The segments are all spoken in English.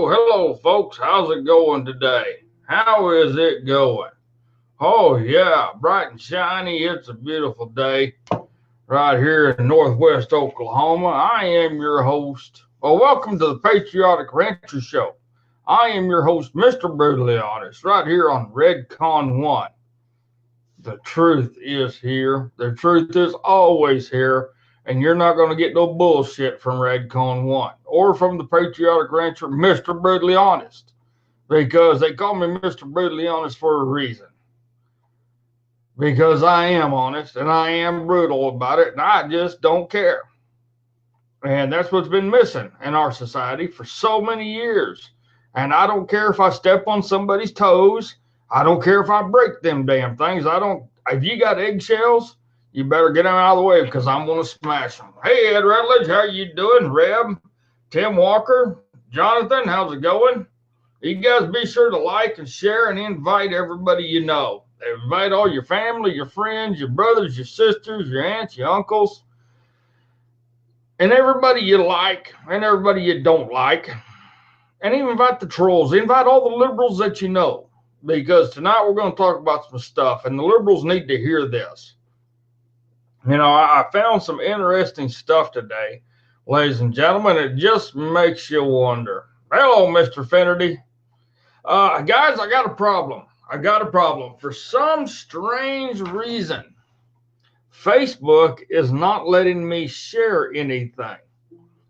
Hello, folks. How's it going today? How is it going? Oh, yeah, bright and shiny. It's a beautiful day right here in Northwest Oklahoma. I am your host. Well, welcome to the Patriotic Rancher Show. I am your host, Mr. Brutally Honest, right here on Redcon 1. The truth is here. The truth is always here. And you're not going to get no bullshit from Redcon 1 or from the Patriotic Rancher, Mr. Brutally Honest, because they call me Mr. Brutally Honest for a reason. Because I am honest and I am brutal about it, and I just don't care. And that's what's been missing in our society for so many years. And I don't care if I step on somebody's toes. I don't care if I break them damn things. If you got eggshells, you better get them out of the way because I'm going to smash them. Hey, Ed Rutledge, how you doing? Reb, Tim Walker, Jonathan, how's it going? You guys be sure to like and share and invite everybody you know. Invite all your family, your friends, your brothers, your sisters, your aunts, your uncles, and everybody you like and everybody you don't like. And even invite the trolls. Invite all the liberals that you know, because tonight we're going to talk about some stuff, and the liberals need to hear this. You know, I found some interesting stuff today, ladies and gentlemen. It just makes you wonder. Hello, Mr. Finnerty. Guys, I got a problem. For some strange reason, Facebook is not letting me share anything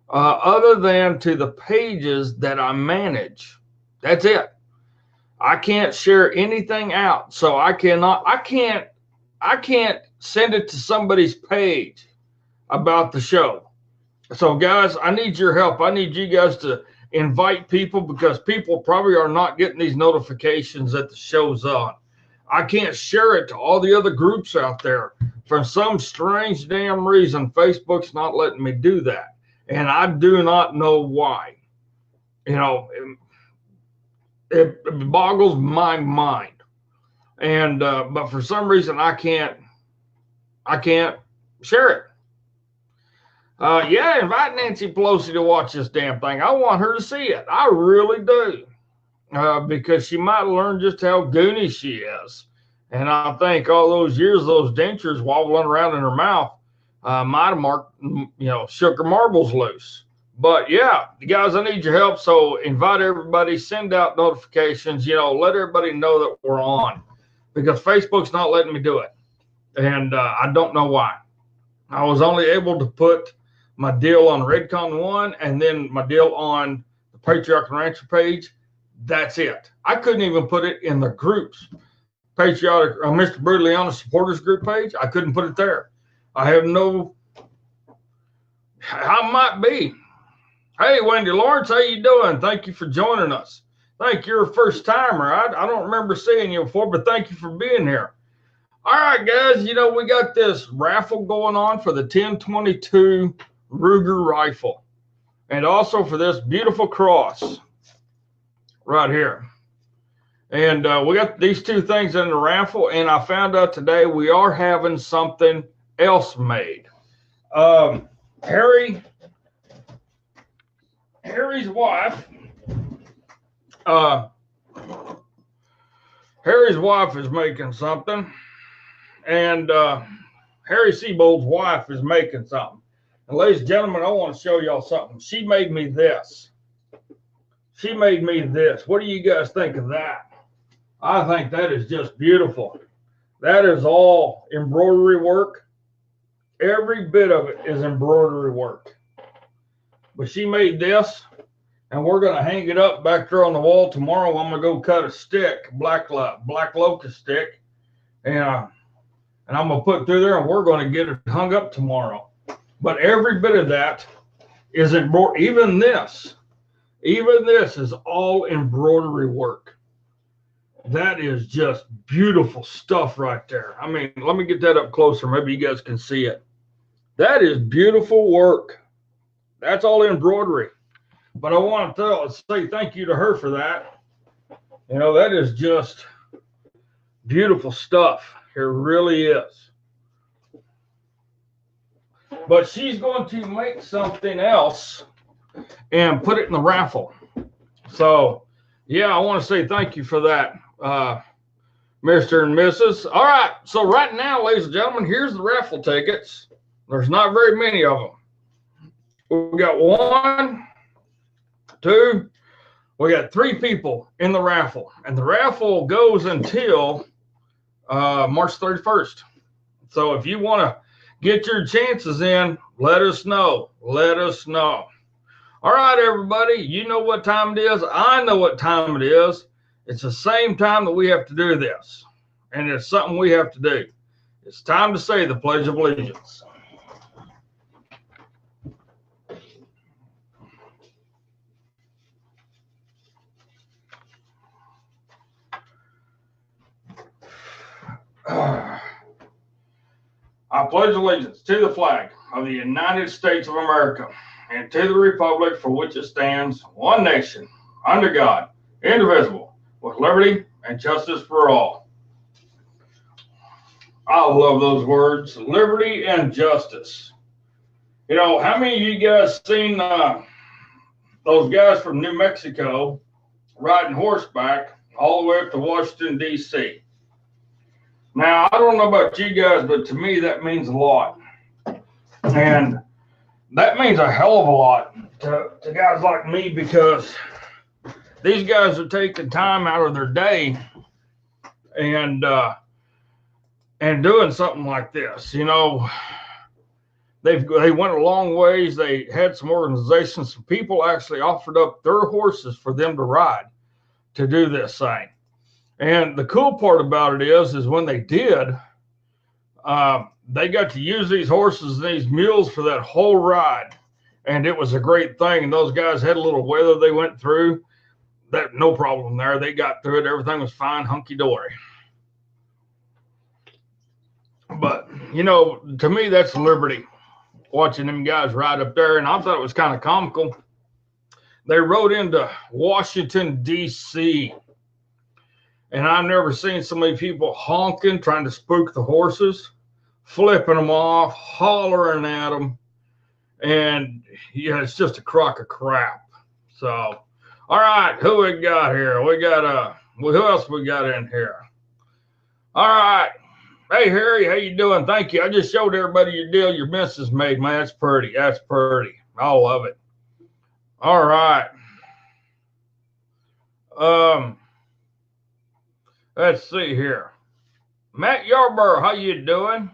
other than to the pages that I manage. That's it. I can't share anything out. So I can't send it to somebody's page about the show. So guys, I need your help. I need you guys to invite people, because people probably are not getting these notifications that the show's on. I can't share it to all the other groups out there. For some strange damn reason, Facebook's not letting me do that. And I do not know why. You know, it boggles my mind. And but for some reason I can't share it. Yeah, invite Nancy Pelosi to watch this damn thing. I want her to see it. I really do. Because she might learn just how goony she is. And I think all those years, those dentures wobbling around in her mouth might have shook her marbles loose. But yeah, guys, I need your help. So invite everybody, send out notifications, let everybody know that we're on. Because Facebook's not letting me do it. And I don't know why. I was only able to put my deal on Redcon 1 and then my deal on the Patriotic Rancher page. That's it. I couldn't even put it in the groups. Patriotic, Mr. Brutally Honest supporters group page. I couldn't put it there. I have no, I might be. Hey, Wendy Lawrence, how you doing? Thank you for joining us. Thank you. You're a first timer. I don't remember seeing you before, but thank you for being here. All right, guys, we got this raffle going on for the 1022 Ruger rifle, and also for this beautiful cross right here. And we got these two things in the raffle, and I found out today we are having something else made. Harry's wife, is making something, and Harry Sebold's wife is making something. And ladies and gentlemen, I want to show y'all something. She made me this. She made me this. What do you guys think of that? I think that is just beautiful. That is all embroidery work. Every bit of it is embroidery work. But she made this, and we're going to hang it up back there on the wall tomorrow. I'm going to go cut a stick, black locust stick, and I'm going to put through there, and we're going to get it hung up tomorrow. But every bit of that is embroidered. Even this is all embroidery work. That is just beautiful stuff right there. I mean, let me get that up closer. Maybe you guys can see it. That is beautiful work. That's all embroidery. But I want to say thank you to her for that. You know, that is just beautiful stuff. It really is. But she's going to make something else and put it in the raffle. So, yeah, I want to say thank you for that, Mr. and Mrs. All right, so right now, ladies and gentlemen, here's the raffle tickets. There's not very many of them. We got 1, 2, we got 3 people in the raffle. And the raffle goes until March 31st. So if you want to get your chances in, let us know. Let us know. All right, everybody, you know what time it is. I know what time it is. It's the same time that we have to do this. And it's something we have to do. It's time to say the Pledge of Allegiance. I pledge allegiance to the flag of the United States of America and to the republic for which it stands, one nation, under God, indivisible, with liberty and justice for all. I love those words, liberty and justice. You know, how many of you guys seen those guys from New Mexico riding horseback all the way up to Washington, D.C.? Now, I don't know about you guys, but to me, that means a lot. And that means a hell of a lot to guys like me, because these guys are taking time out of their day and doing something like this. You know, they went a long ways. They had some organizations, some people actually offered up their horses for them to ride to do this thing. And the cool part about it is when they did, they got to use these horses and these mules for that whole ride. And it was a great thing. And those guys had a little weather they went through. That no problem there. They got through it. Everything was fine, hunky-dory. But, you know, to me, that's liberty, watching them guys ride up there. And I thought it was kind of comical. They rode into Washington, D.C., and I've never seen so many people honking, trying to spook the horses, flipping them off, hollering at them. And, yeah, it's just a crock of crap. So, all right, who we got here? We got, who else we got in here? All right. Hey, Harry, how you doing? Thank you. I just showed everybody your deal your missus made, man. That's pretty. That's pretty. I love it. All right. Let's see here. Matt Yarborough, how you doing?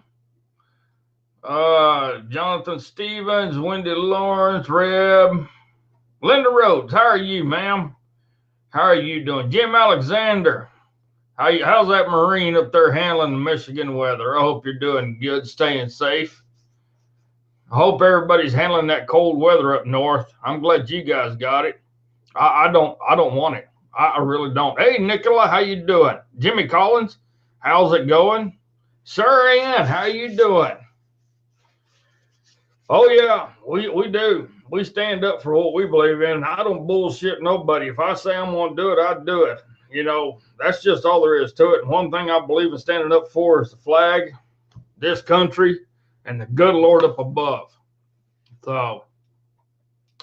Jonathan Stevens, Wendy Lawrence, Reb, Linda Rhodes, how are you, ma'am? How are you doing? Jim Alexander, how's that Marine up there handling the Michigan weather? I hope you're doing good, staying safe. I hope everybody's handling that cold weather up north. I'm glad you guys got it. I don't want it. I really don't. Hey, Nicola, how you doing? Jimmy Collins, how's it going? Sir Ann, how you doing? Oh, yeah, we do. We stand up for what we believe in. I don't bullshit nobody. If I say I'm going to do it, I do it. You know, that's just all there is to it. And one thing I believe in standing up for is the flag, this country, and the good Lord up above. So,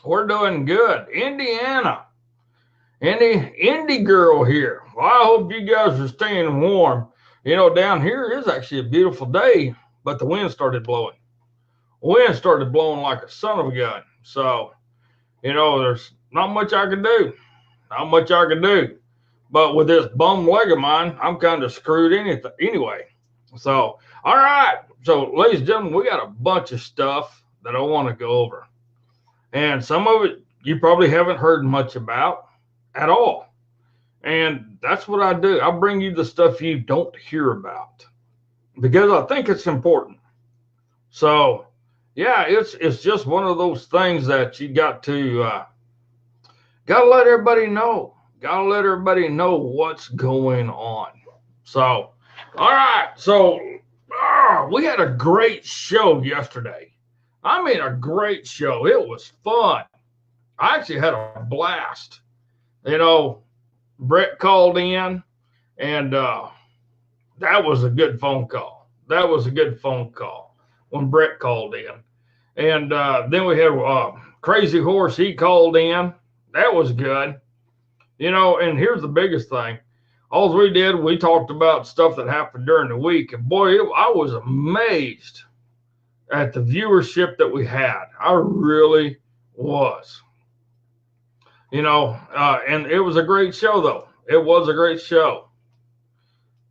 we're doing good. Indiana. Indy girl here. Well, I hope you guys are staying warm. You know, down here is actually a beautiful day, but the wind started blowing. wind started blowing like a son of a gun. So, there's not much I can do. Not much I can do. But with this bum leg of mine, I'm kind of screwed anyway. So, all right. So, ladies and gentlemen, we got a bunch of stuff that I want to go over. And some of it you probably haven't heard much about at all. And that's what I do. I bring you the stuff you don't hear about because I think it's important. So, yeah, it's just one of those things that you got to let everybody know. Got to let everybody know what's going on. So, all right. So, we had a great show yesterday. I mean, a great show. It was fun. I actually had a blast. Brett called in, and that was a good phone call. That was a good phone call when Brett called in. And then we had Crazy Horse. He called in. That was good. And here's the biggest thing. All we did, we talked about stuff that happened during the week. And boy, I was amazed at the viewership that we had. I really was. And it was a great show, though. It was a great show.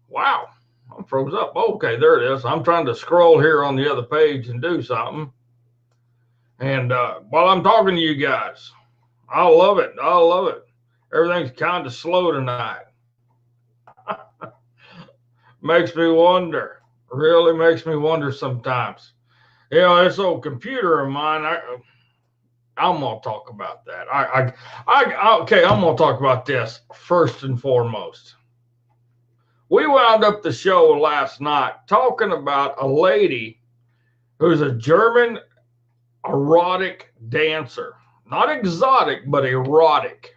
Wow. I'm froze up. Okay, there it is. I'm trying to scroll here on the other page and do something. And while I'm talking to you guys, I love it. I love it. Everything's kind of slow tonight. Makes me wonder. Really makes me wonder sometimes. This old computer of mine, I'm going to talk about that. Okay, I'm going to talk about this first and foremost. We wound up the show last night talking about a lady who's a German erotic dancer. Not exotic, but erotic,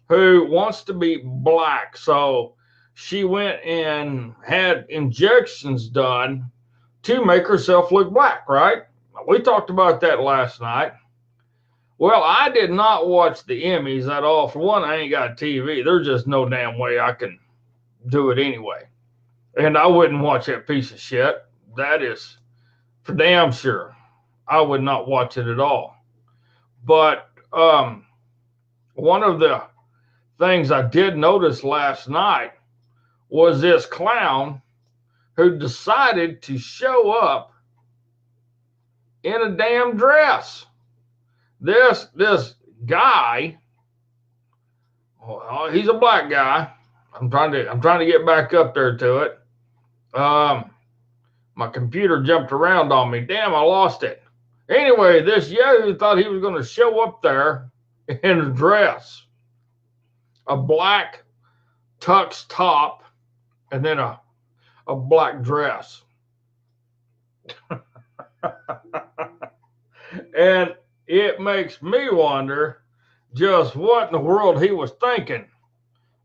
who wants to be black. So she went and had injections done to make herself look black, right? We talked about that last night. Well, I did not watch the Emmys at all. For one, I ain't got a TV. There's just no damn way I can do it anyway. And I wouldn't watch that piece of shit. That is for damn sure. I would not watch it at all. But one of the things I did notice last night was this clown who decided to show up in a damn dress. This guy, well, he's a black guy. I'm trying to get back up there to it. My computer jumped around on me. Damn, I lost it. Anyway, this Yahoo thought he was going to show up there in a dress, a black tux top, and then a black dress. And it makes me wonder just what in the world he was thinking.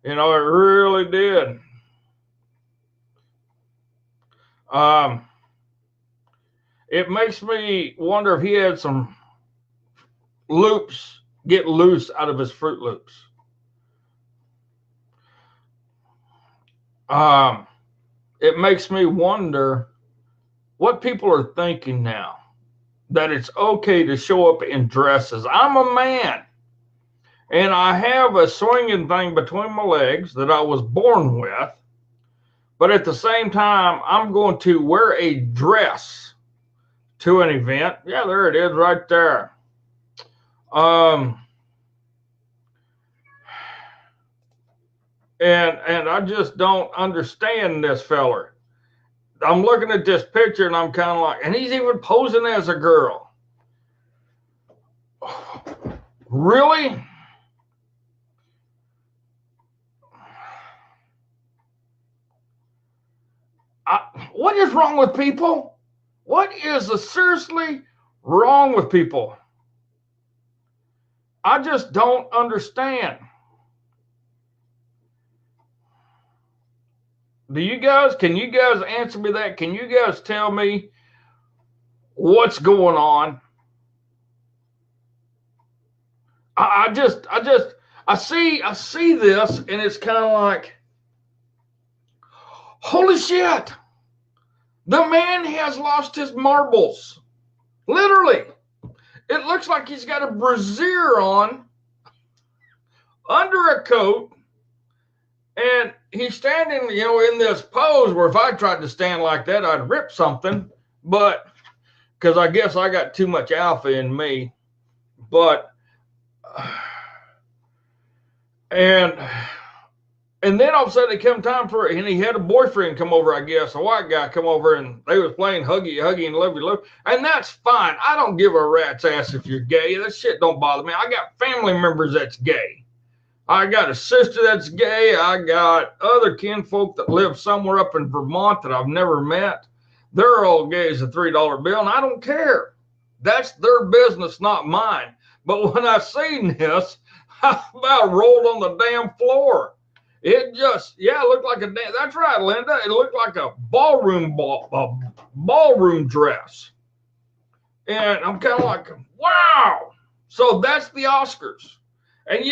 It really did. It makes me wonder if he had some loops get loose out of his Fruit Loops. It makes me wonder what people are thinking now, that it's okay to show up in dresses. I'm a man, and I have a swinging thing between my legs that I was born with, but at the same time, I'm going to wear a dress to an event. Yeah, there it is right there. And I just don't understand this feller. I'm looking at this picture and I'm kind of like, and he's even posing as a girl. Really? What is wrong with people? What is seriously wrong with people? I just don't understand. Can you guys answer me that? Can you guys tell me what's going on? I see this and it's kind of like, holy shit, the man has lost his marbles. Literally, it looks like he's got a brassiere on under a coat, and he's standing, in this pose where if I tried to stand like that, I'd rip something, but because I guess I got too much alpha in me. But and then all of a sudden it came time for, and he had a boyfriend come over, I guess, a white guy come over, and they was playing huggy and lovey, and that's fine. I don't give a rat's ass if you're gay. That shit don't bother me. I got family members that's gay. I got a sister that's gay. I got other kinfolk that live somewhere up in Vermont that I've never met. They're all gay as a $3 bill, and I don't care. That's their business, not mine. But when I seen this, I about rolled on the damn floor. It just, it looked like that's right, Linda. It looked like a ballroom dress. And I'm kind of like, wow. So that's the Oscars. And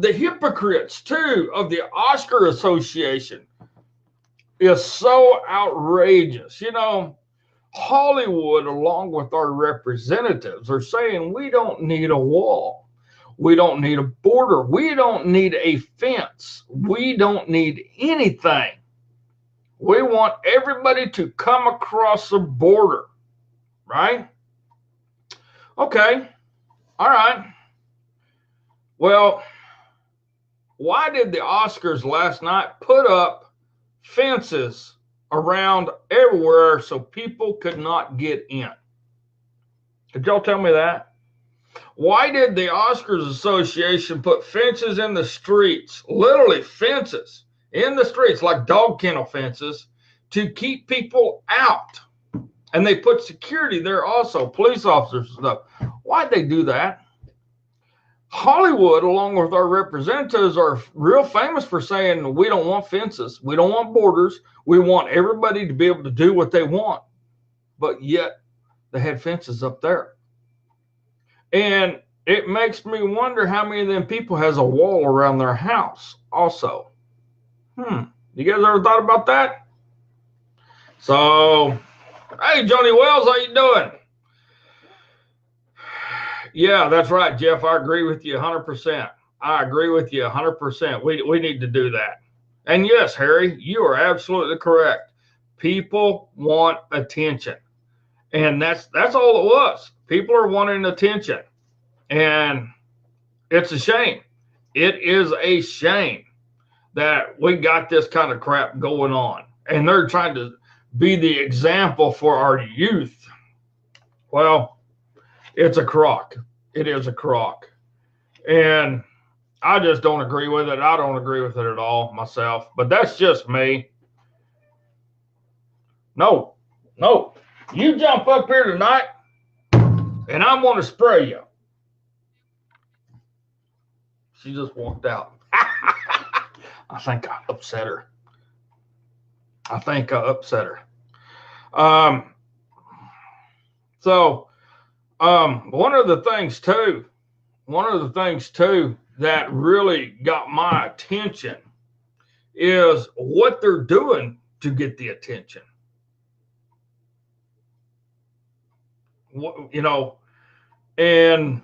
the hypocrites too of the Oscar Association is so outrageous. Hollywood, along with our representatives, are saying we don't need a wall. We don't need a border. We don't need a fence. We don't need anything. We want everybody to come across the border, right? Okay. All right. Well, why did the Oscars last night put up fences around everywhere so people could not get in? Could y'all tell me that? Why did the Oscars Association put fences in the streets, literally fences in the streets, like dog kennel fences, to keep people out? And they put security there also, police officers and stuff. Why'd they do that? Hollywood, along with our representatives, are real famous for saying we don't want fences. We don't want borders. We want everybody to be able to do what they want. But yet they had fences up there. And it makes me wonder how many of them people has a wall around their house also. You guys ever thought about that? So, hey, Johnny Wells, how you doing? Yeah, that's right, Jeff. I agree with you 100%. I agree with you 100%. We need to do that. And yes, Harry, you are absolutely correct. People want attention. And that's all it was. People are wanting attention. And it's a shame. It is a shame that we got this kind of crap going on. And they're trying to be the example for our youth. Well, it's a crock. It is a crock. And I just don't agree with it. I don't agree with it at all myself. But that's just me. No. You jump up here tonight, and I'm going to spray you. She just walked out. I think I upset her. One of the things too that really got my attention is what they're doing to get the attention. And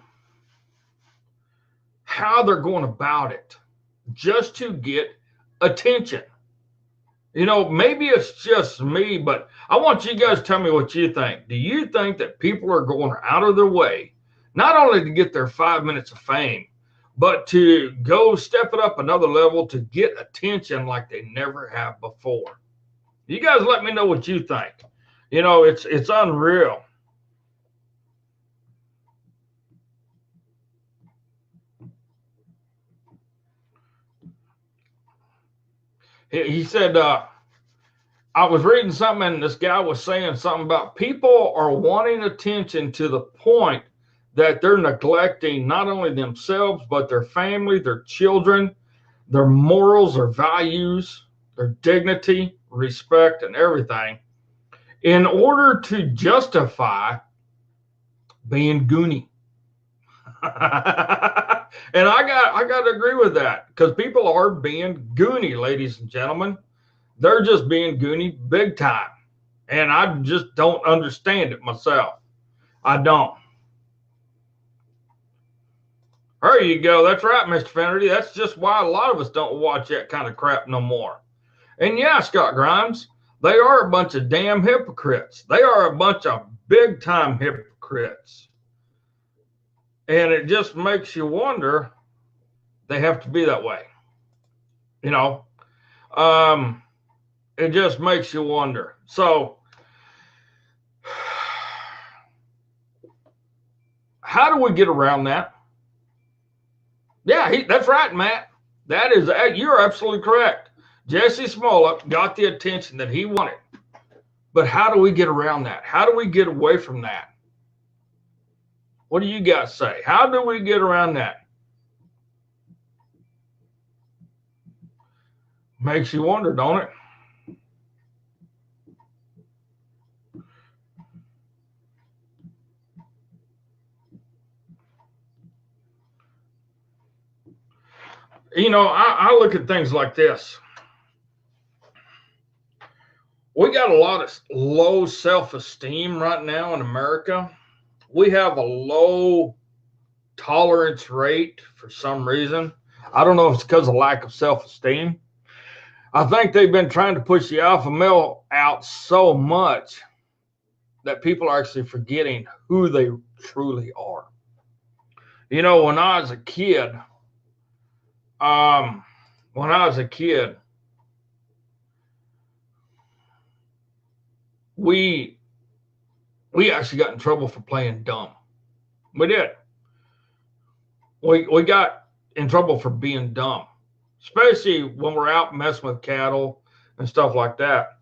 how they're going about it just to get attention. Maybe it's just me, but I want you guys to tell me what you think. Do you think that people are going out of their way, not only to get their 5 minutes of fame, but to go step it up another level to get attention like they never have before? You guys let me know what you think. It's unreal. He said, I was reading something and this guy was saying something about people are wanting attention to the point that they're neglecting not only themselves, but their family, their children, their morals, their values, their dignity, respect, and everything in order to justify being goony. And I got to agree with that, because people are being goony, ladies and gentlemen. They're just being goony big time. And I just don't understand it myself. I don't. There you go. That's right, Mr. Finnerty. That's just why a lot of us don't watch that kind of crap no more. And yeah, Scott Grimes, they are a bunch of damn hypocrites. They are a bunch of big-time hypocrites. And it just makes you wonder, they have to be that way. You know, it just makes you wonder. So, how do we get around that? Yeah, that's right, Matt. That is, you're absolutely correct. Jesse Smollett got the attention that he wanted. But how do we get around that? How do we get away from that? What do you guys say? How do we get around that? Makes you wonder, don't it? You know, I look at things like this. We got a lot of low self-esteem right now in America. We have a low tolerance rate for some reason. I don't know if it's because of lack of self-esteem. I think they've been trying to push the alpha male out so much that people are actually forgetting who they truly are. You know, when I was a kid, we actually got in trouble for playing dumb. We did. We got in trouble for being dumb, especially when we're out messing with cattle and stuff like that.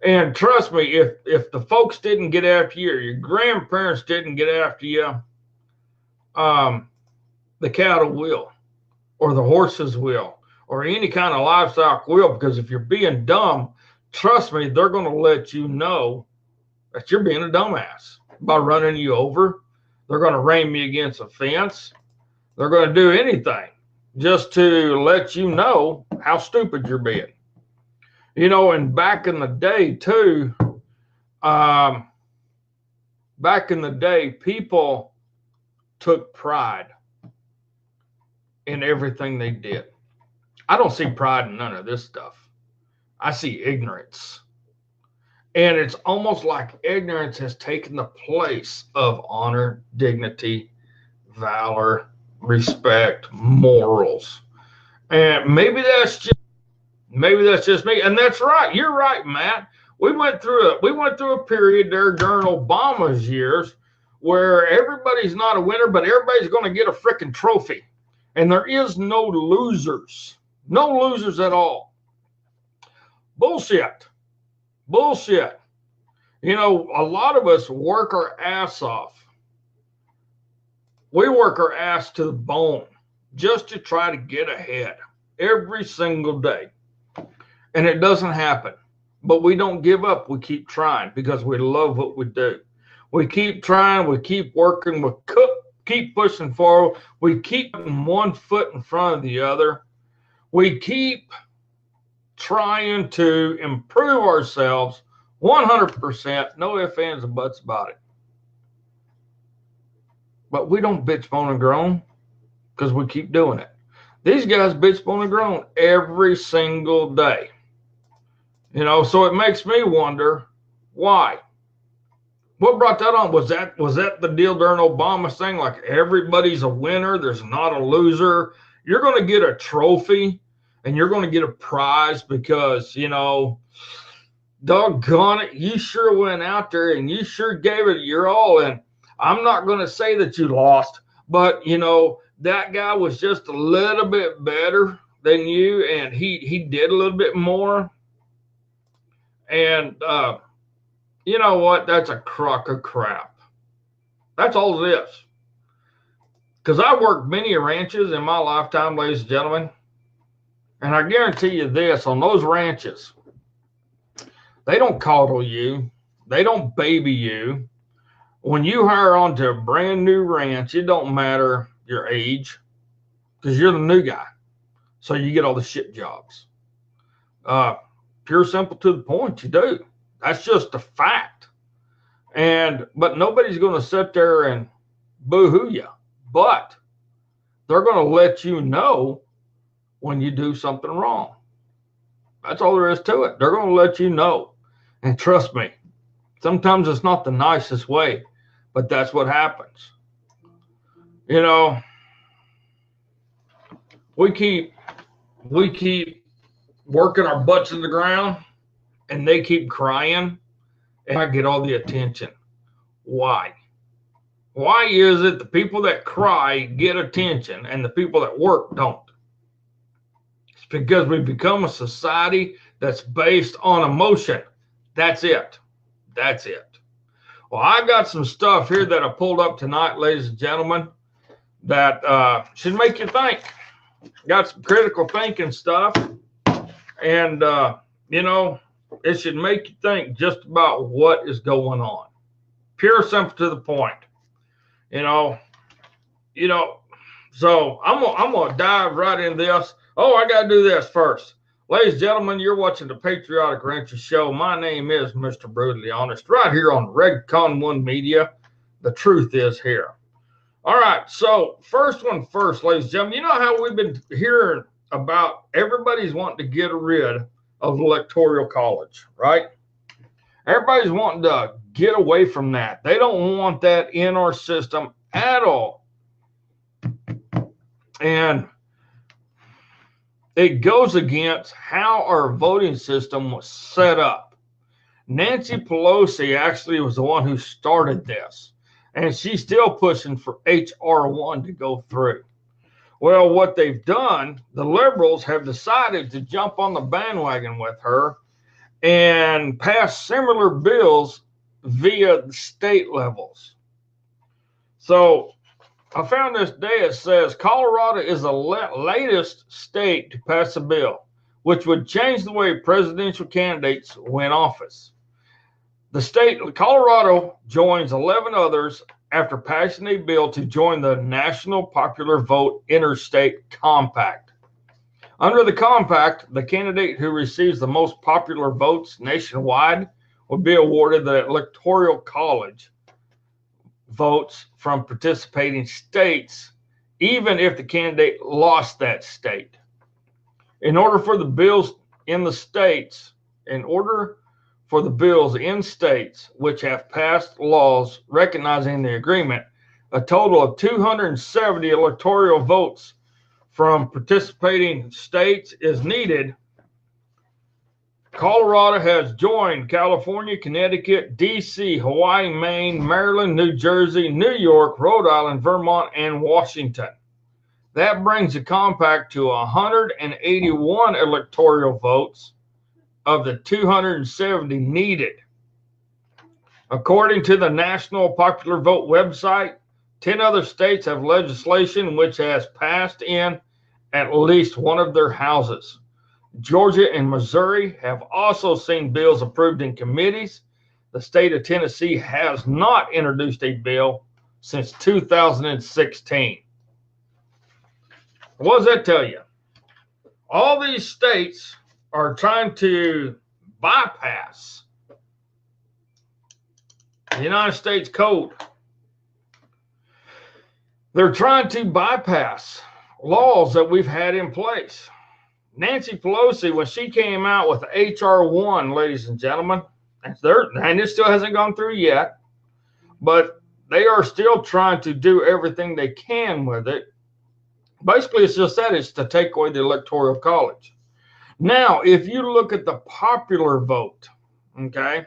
And trust me, if the folks didn't get after you, or your grandparents didn't get after you, the cattle will, or the horses will, or any kind of livestock will, because if you're being dumb, trust me, they're going to let you know that you're being a dumbass by running you over. They're going to ram you against a fence. They're going to do anything just to let you know how stupid you're being. You know, and back in the day, too, people took pride in everything they did. I don't see pride in none of this stuff. I see ignorance. And it's almost like ignorance has taken the place of honor, dignity, valor, respect, morals. And maybe that's just me. And that's right. You're right, Matt. We went through a period there during Obama's years where everybody's not a winner, but everybody's going to get a freaking trophy. And there is no losers. No losers at all. Bullshit. You know, a lot of us work our ass off. We work our ass to the bone just to try to get ahead every single day. And it doesn't happen. But we don't give up. We keep trying because we love what we do. We keep trying. We keep working. We keep pushing forward. We keep putting one foot in front of the other. We keep trying to improve ourselves 100%. No ifs, ands, and buts about it. But we don't bitch, moan, and groan because we keep doing it. These guys bitch, moan, and groan every single day. You know, so it makes me wonder why. What brought that on? Was that the deal during Obama's thing? Like everybody's a winner, there's not a loser. You're going to get a trophy and you're going to get a prize because, you know, doggone it, you sure went out there and you sure gave it your all. And I'm not going to say that you lost, but, you know, that guy was just a little bit better than you and he did a little bit more. And you know what? That's a crock of crap. That's all it is. Because I worked many ranches in my lifetime, ladies and gentlemen. And I guarantee you this, on those ranches, they don't coddle you. They don't baby you. When you hire onto a brand new ranch, it don't matter your age because you're the new guy. So you get all the shit jobs. Pure, simple, to the point, you do. That's just a fact. But nobody's going to sit there and boo-hoo you. But they're going to let you know when you do something wrong. That's all there is to it. They're going to let you know. And trust me, sometimes it's not the nicest way, but that's what happens. You know, we keep working our butts in the ground, and they keep crying, and I get all the attention. Why? Why is it the people that cry get attention and the people that work don't? It's because we've become a society that's based on emotion. That's it. That's it. Well, I got some stuff here that I pulled up tonight, ladies and gentlemen, that should make you think. Got some critical thinking stuff, and you know, it should make you think just about what is going on. Pure, simple, to the point. You know. So I'm gonna dive right in this. Oh, I gotta do this first. Ladies and gentlemen, you're watching the Patriotic Rancher Show. My name is Mr. Brutally Honest, right here on Regcon 1 Media. The truth is here. All right, so first one first, ladies and gentlemen. You know how we've been hearing about everybody's wanting to get rid of the Electoral College, right? Everybody's wanting to get away from that. They don't want that in our system at all. And it goes against how our voting system was set up. Nancy Pelosi actually was the one who started this, and she's still pushing for H.R. 1 to go through. Well, what they've done, the liberals have decided to jump on the bandwagon with her and pass similar bills via the state levels. So I found this day, it says Colorado is the latest state to pass a bill, which would change the way presidential candidates win office. The state, Colorado, joins 11 others after passing a bill to join the National Popular Vote Interstate Compact. Under the compact, the candidate who receives the most popular votes nationwide will be awarded the Electoral College votes from participating states, even if the candidate lost that state. In order for the bills in states which have passed laws recognizing the agreement, a total of 270 electoral votes from participating states is needed. Colorado has joined California, Connecticut, D.C., Hawaii, Maine, Maryland, New Jersey, New York, Rhode Island, Vermont, and Washington. That brings the compact to 181 electoral votes of the 270 needed. According to the National Popular Vote website, 10 other states have legislation which has passed in at least one of their houses. Georgia and Missouri have also seen bills approved in committees. The state of Tennessee has not introduced a bill since 2016. What does that tell you? All these states are trying to bypass the United States Code. They're trying to bypass laws that we've had in place. Nancy Pelosi, when she came out with H.R. 1, ladies and gentlemen, and it still hasn't gone through yet, but they are still trying to do everything they can with it. Basically, it's just that, it's to take away the Electoral College. Now, if you look at the popular vote, okay,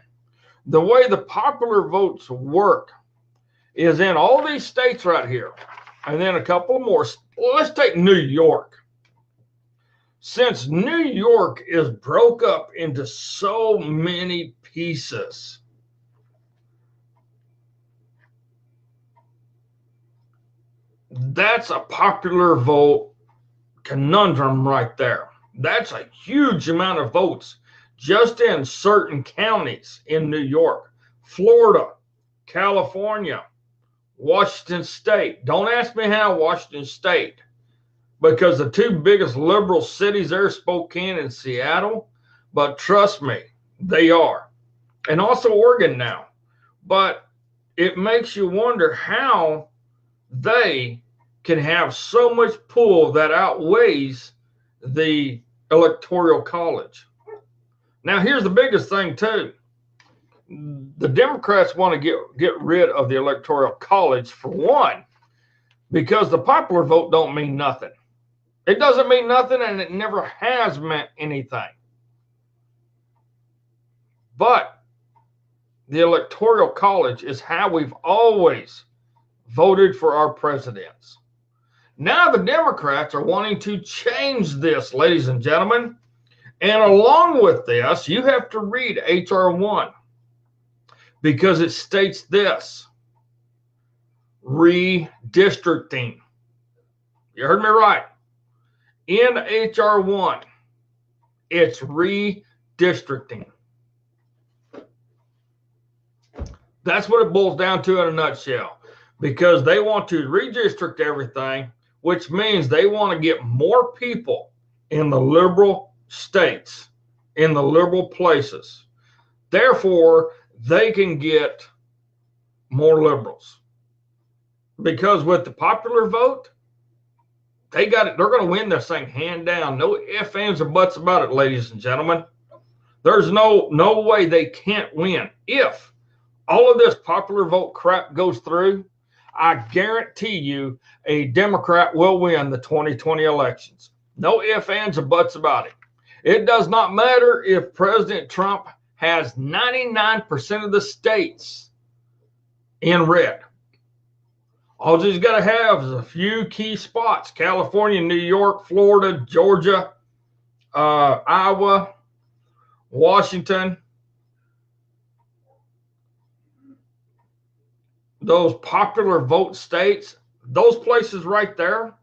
the way the popular votes work is in all these states right here, and then a couple more. Let's take New York. Since New York is broke up into so many pieces, that's a popular vote conundrum right there. That's a huge amount of votes just in certain counties in New York, Florida, California, Washington State. Don't ask me how Washington State, because the two biggest liberal cities there, Spokane and Seattle, but trust me, they are. And also Oregon now. But it makes you wonder how they can have so much pull that outweighs the Electoral College. Now, here's the biggest thing, too. The Democrats want to get rid of the Electoral College, for one, because the popular vote don't mean nothing. It doesn't mean nothing, and it never has meant anything. But the Electoral College is how we've always voted for our presidents. Now the Democrats are wanting to change this, ladies and gentlemen. And along with this, you have to read H.R. 1 because it states this: redistricting. You heard me right. In H.R. 1, it's redistricting. That's what it boils down to in a nutshell, because they want to redistrict everything, which means they want to get more people in the liberal states, in the liberal places. Therefore, they can get more liberals. Because with the popular vote, they got it. They're going to win this thing hand down. No ifs, ands, or buts about it, ladies and gentlemen. There's no way they can't win. If all of this popular vote crap goes through, I guarantee you a Democrat will win the 2020 elections. No ifs, ands, or buts about it. It does not matter if President Trump has 99% of the states in red. All he's got to have is a few key spots: California, New York, Florida, Georgia, Iowa, Washington. Those popular vote states, those places right there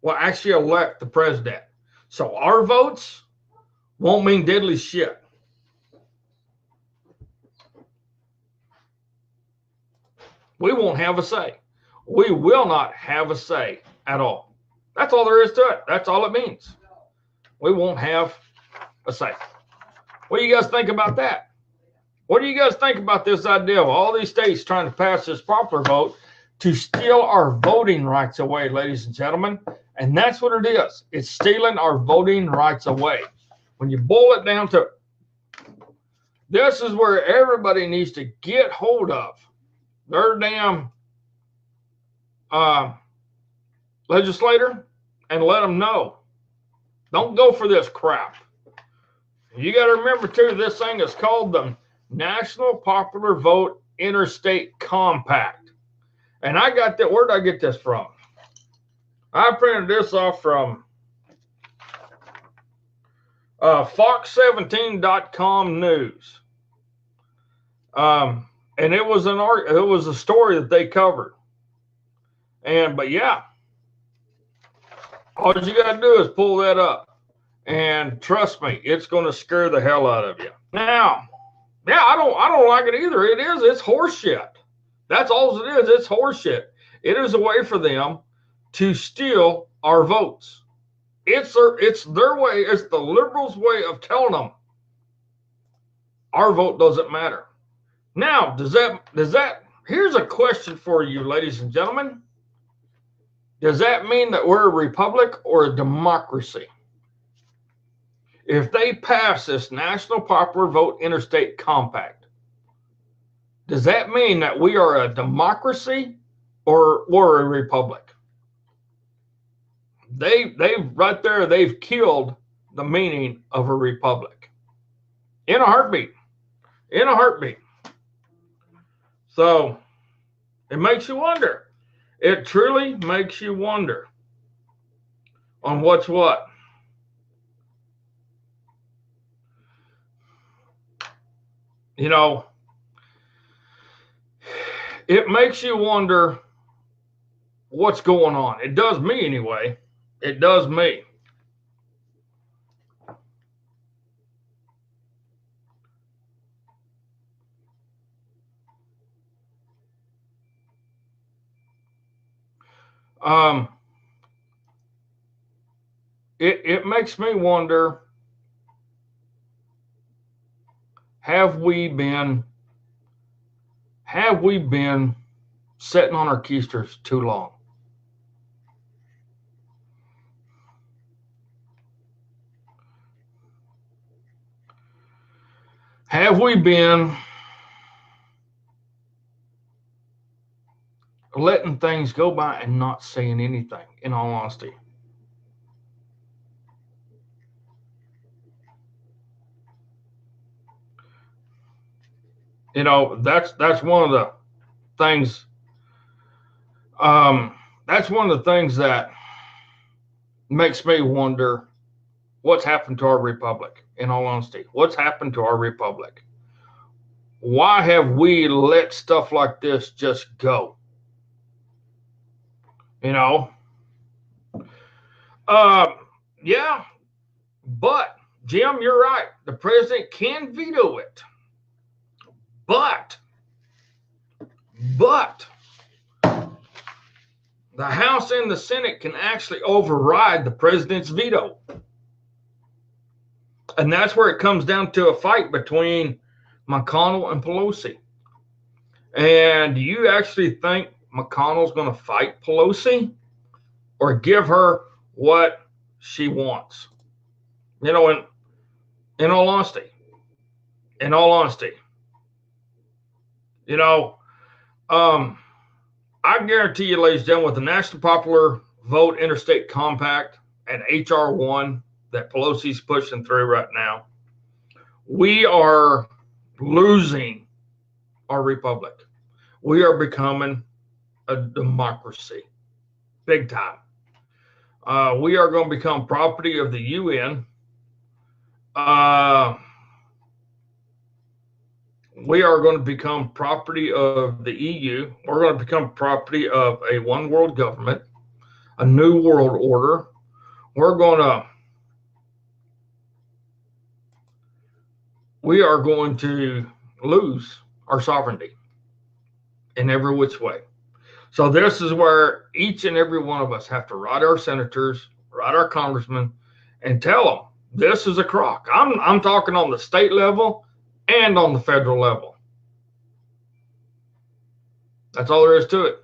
will actually elect the president. So our votes won't mean diddly shit. We won't have a say. We will not have a say at all. That's all there is to it. That's all it means. We won't have a say. What do you guys think about that? What do you guys think about this idea of all these states trying to pass this popular vote to steal our voting rights away, ladies and gentlemen? And that's what it is. It's stealing our voting rights away. When you boil it down to it, this is where everybody needs to get hold of their damn legislator and let them know. Don't go for this crap. You got to remember, too, this thing is called the National Popular Vote Interstate Compact. And I got that. Where did I get this from? I printed this off from Fox17.com news. And it was a story that they covered. But yeah, all you got to do is pull that up. And trust me, it's going to scare the hell out of you. Now, yeah, I don't like it either. It's horseshit. That's all it is. It's horseshit. It is a way for them to steal our votes. It's their way. It's the liberals' way of telling them our vote doesn't matter. Now, does that? Here's a question for you, ladies and gentlemen. Does that mean that we're a republic or a democracy? If they pass this National Popular Vote Interstate Compact, does that mean that we are a democracy or we're a republic? They've right there, they've killed the meaning of a republic in a heartbeat. In a heartbeat. So it makes you wonder. It truly makes you wonder on what's what. You know, it makes you wonder what's going on. It does me anyway. It does me. It makes me wonder, have we been have we been sitting on our keisters too long? Have we been letting things go by and not saying anything, in all honesty? You know, that's one of the things. That's one of the things that makes me wonder what's happened to our republic. In all honesty, what's happened to our republic? Why have we let stuff like this just go? You know, yeah, but Jim, you're right. The president can veto it, but the House and the Senate can actually override the president's veto. And that's where it comes down to a fight between McConnell and Pelosi. And do you actually think McConnell's going to fight Pelosi or give her what she wants? You know, in all honesty, you know, I guarantee you, ladies and gentlemen, with the National Popular Vote Interstate Compact and H.R. 1 that Pelosi's pushing through right now, we are losing our republic. We are becoming a democracy, big time. We are going to become property of the UN. We are going to become property of the EU. We're going to become property of a one world government, a new world order. We are going to lose our sovereignty in every which way. So this is where each and every one of us have to write our senators, write our congressmen, and tell them this is a crock. I'm talking on the state level and on the federal level. That's all there is to it.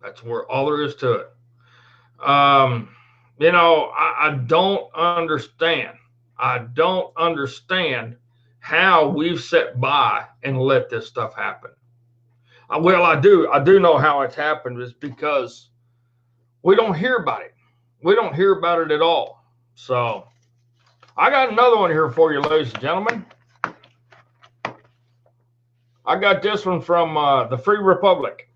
That's where all there is to it. You know, I don't understand. I don't understand how we've sat by and let this stuff happen. Well, I do know how it's happened is because we don't hear about it. We don't hear about it at all. So I got another one here for you, ladies and gentlemen. I got this one from the Free Republic.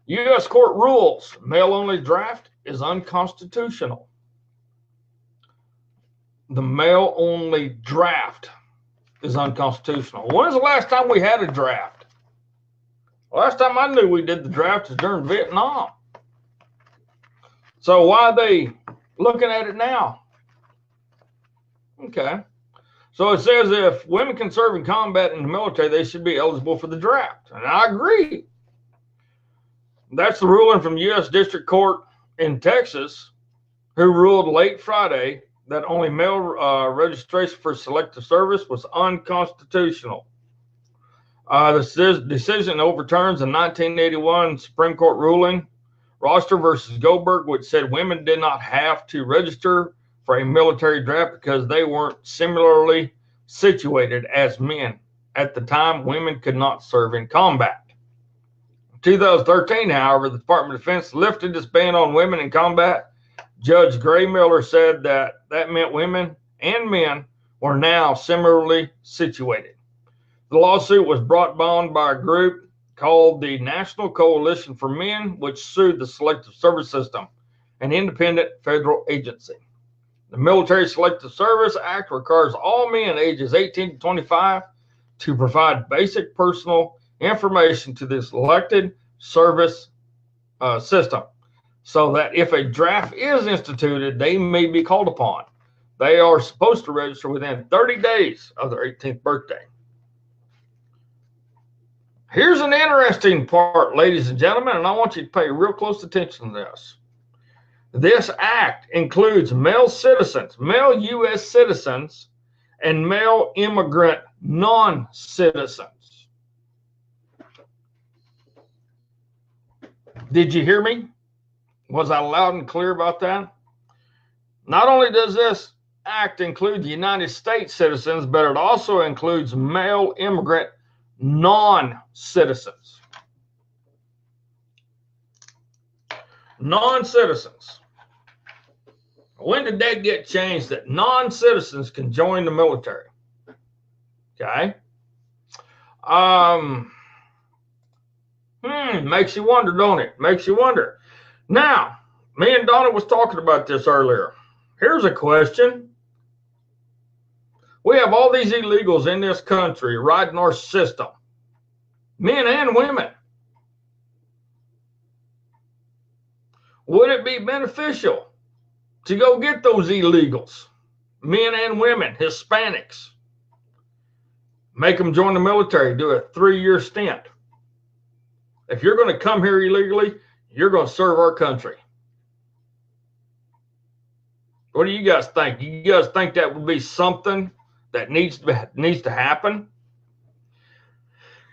U.S. court rules mail-only draft is unconstitutional. The mail-only draft is unconstitutional. When's the last time we had a draft? Last time I knew we did the draft was during Vietnam. So why are they looking at it now? Okay. So it says if women can serve in combat in the military, they should be eligible for the draft. And I agree. That's the ruling from U.S. District Court in Texas, who ruled late Friday that only male registration for selective service was unconstitutional. The decision overturns a 1981 Supreme Court ruling, Roster versus Goldberg, which said women did not have to register for a military draft because they weren't similarly situated as men. At the time, women could not serve in combat. In 2013, however, the Department of Defense lifted its ban on women in combat. Judge Gray Miller said that meant women and men were now similarly situated. The lawsuit was brought on by a group called the National Coalition for Men, which sued the Selective Service System, an independent federal agency. The Military Selective Service Act requires all men ages 18 to 25 to provide basic personal information to the selected service system, so that if a draft is instituted, they may be called upon. They are supposed to register within 30 days of their 18th birthday. Here's an interesting part, ladies and gentlemen, and I want you to pay real close attention to this. This act includes male citizens, male U.S. citizens, and male immigrant non-citizens. Did you hear me? Was I loud and clear about that? Not only does this act include the United States citizens, but it also includes male immigrant non-citizens. Non-citizens. When did that get changed that non-citizens can join the military? Okay. Makes you wonder, don't it? Makes you wonder. Now, me and Donna was talking about this earlier. Here's a question. We have all these illegals in this country riding our system, men and women. Would it be beneficial to go get those illegals, men and women, Hispanics, make them join the military, do a 3-year stint? If you're going to come here illegally, you're going to serve our country. What do you guys think? You guys think that would be something that needs to happen?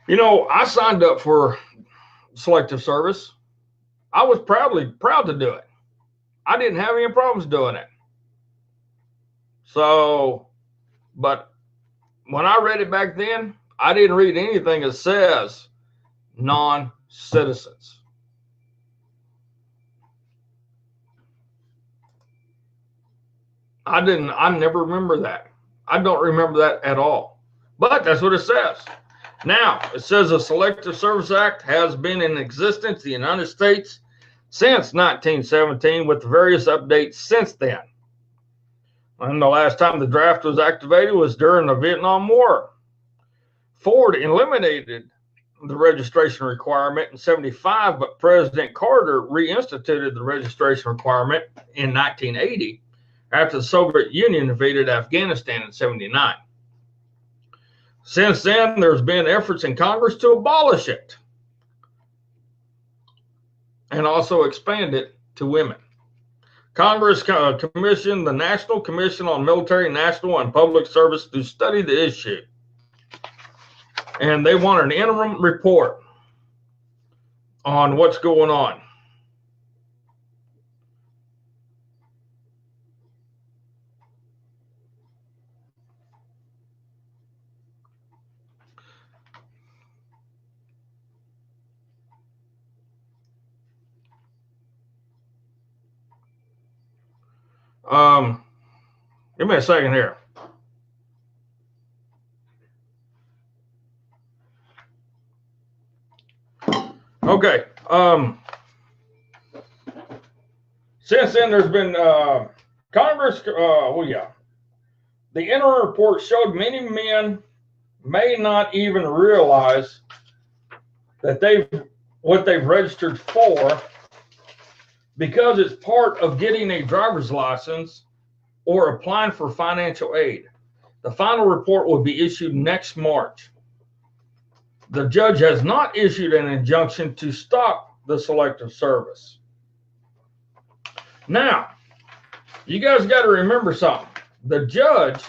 You know, I signed up for selective service. I was proud to do it. I didn't have any problems doing it. So, but when I read it back then, I didn't read anything that says non-citizens. I never remember that. I don't remember that at all. But that's what it says. Now, it says the Selective Service Act has been in existence in the United States since 1917 with various updates since then. And the last time the draft was activated was during the Vietnam War. Ford eliminated the registration requirement in 1975, but President Carter reinstituted the registration requirement in 1980 after the Soviet Union invaded Afghanistan in 1979. Since then, there's been efforts in Congress to abolish it and also expand it to women. Congress commissioned the National Commission on Military, National, and Public Service to study the issue. And they want an interim report on what's going on. Give me a second here. Okay. Since then, there's been Congress. The interim report showed many men may not even realize that what they've registered for, because it's part of getting a driver's license or applying for financial aid. The final report will be issued next March. The judge has not issued an injunction to stop the selective service. Now, you guys got to remember something. The judge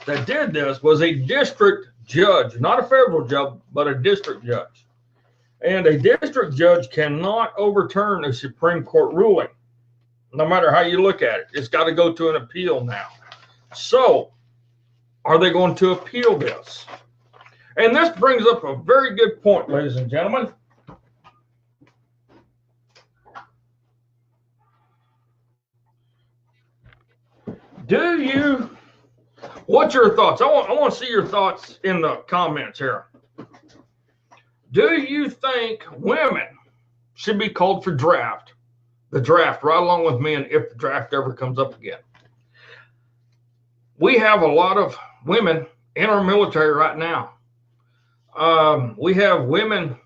that did this was a district judge, not a federal judge, but a district judge. And a district judge cannot overturn a Supreme Court ruling, no matter how you look at it. It's got to go to an appeal now. So, are they going to appeal this? And this brings up a very good point, ladies and gentlemen. What's your thoughts? I want to see your thoughts in the comments here. Do you think women should be called for the draft right along with men if the draft ever comes up again? We have a lot of women in our military right now. We have women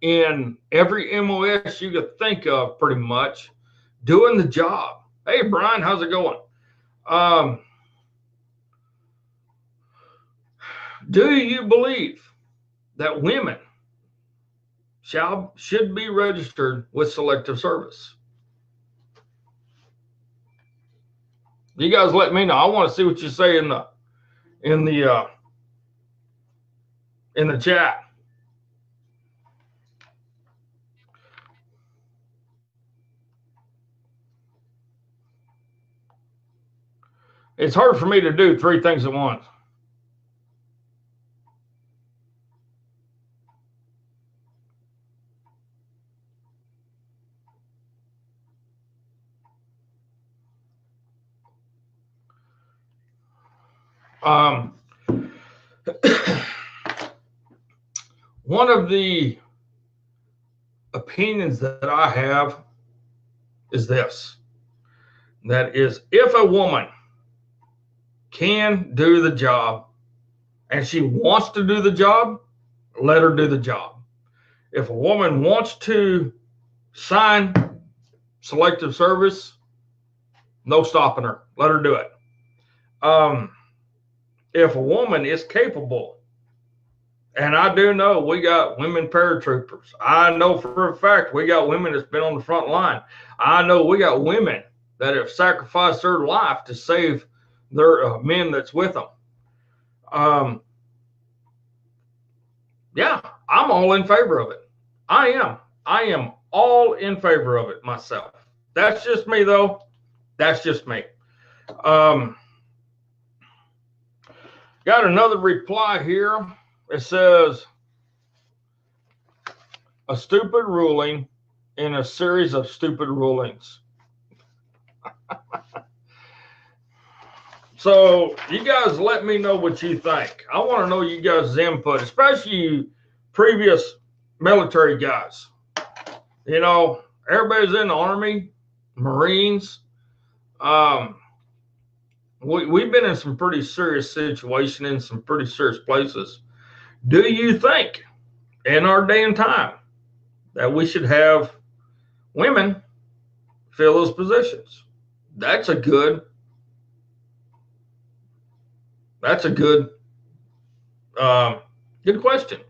in every MOS you could think of pretty much doing the job. Hey, Brian, how's it going? Do you believe that women should be registered with selective service? You guys let me know. I want to see what you say in the chat. It's hard for me to do three things at once. One of the opinions that I have is this. That is, if a woman can do the job and she wants to do the job, let her do the job. If a woman wants to sign selective service, no stopping her. Let her do it. If a woman is capable, and I do know we got women paratroopers. I know for a fact we got women that's been on the front line. I know we got women that have sacrificed their life to save their men that's with them. Yeah, I'm all in favor of it. I am all in favor of it myself. That's just me, though. That's just me. Got another reply here. It says, a stupid ruling in a series of stupid rulings. So you guys let me know what you think. I want to know you guys' input, especially you previous military guys. You know, everybody's in the Army, Marines. We've been in some pretty serious situations in some pretty serious places. Do you think in our day and time that we should have women fill those positions? That's a good good question.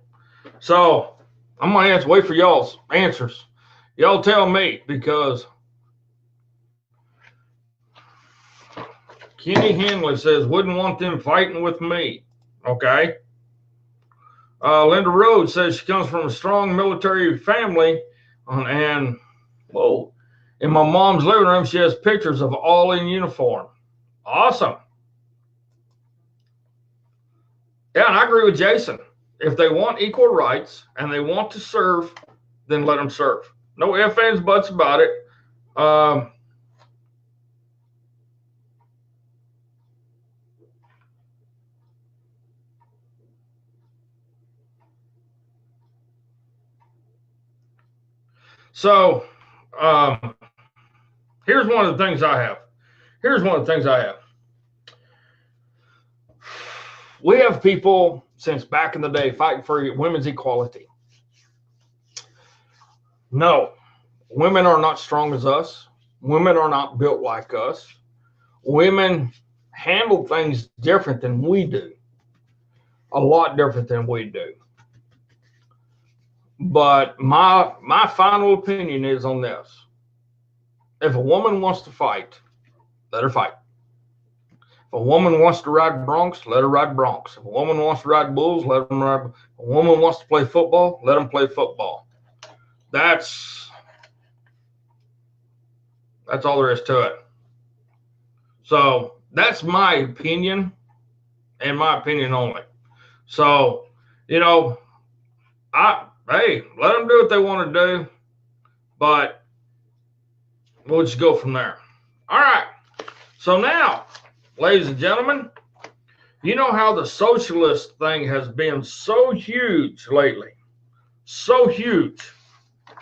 So I'm going to have to wait for y'all's answers. Y'all tell me, because Kenny Henley says, wouldn't want them fighting with me. Okay. Linda Rhodes says she comes from a strong military family, and whoa, in my mom's living room, she has pictures of all in uniform. Awesome. Yeah, and I agree with Jason. If they want equal rights and they want to serve, then let them serve. No ifs, ands, buts about it. So here's one of the things I have. We have people since back in the day fighting for women's equality. No, women are not strong as us. Women are not built like us. Women handle things different than we do. A lot different than we do. But my final opinion is on this. If a woman wants to fight, let her fight. If a woman wants to ride broncs, let her ride broncs. If a woman wants to ride bulls, let them ride. If a woman wants to play football, let them play football. That's all there is to it. So that's my opinion, and my opinion only. So, you know, hey, let them do what they want to do, but we'll just go from there. All right. So now, ladies and gentlemen, you know how the socialist thing has been so huge lately, so huge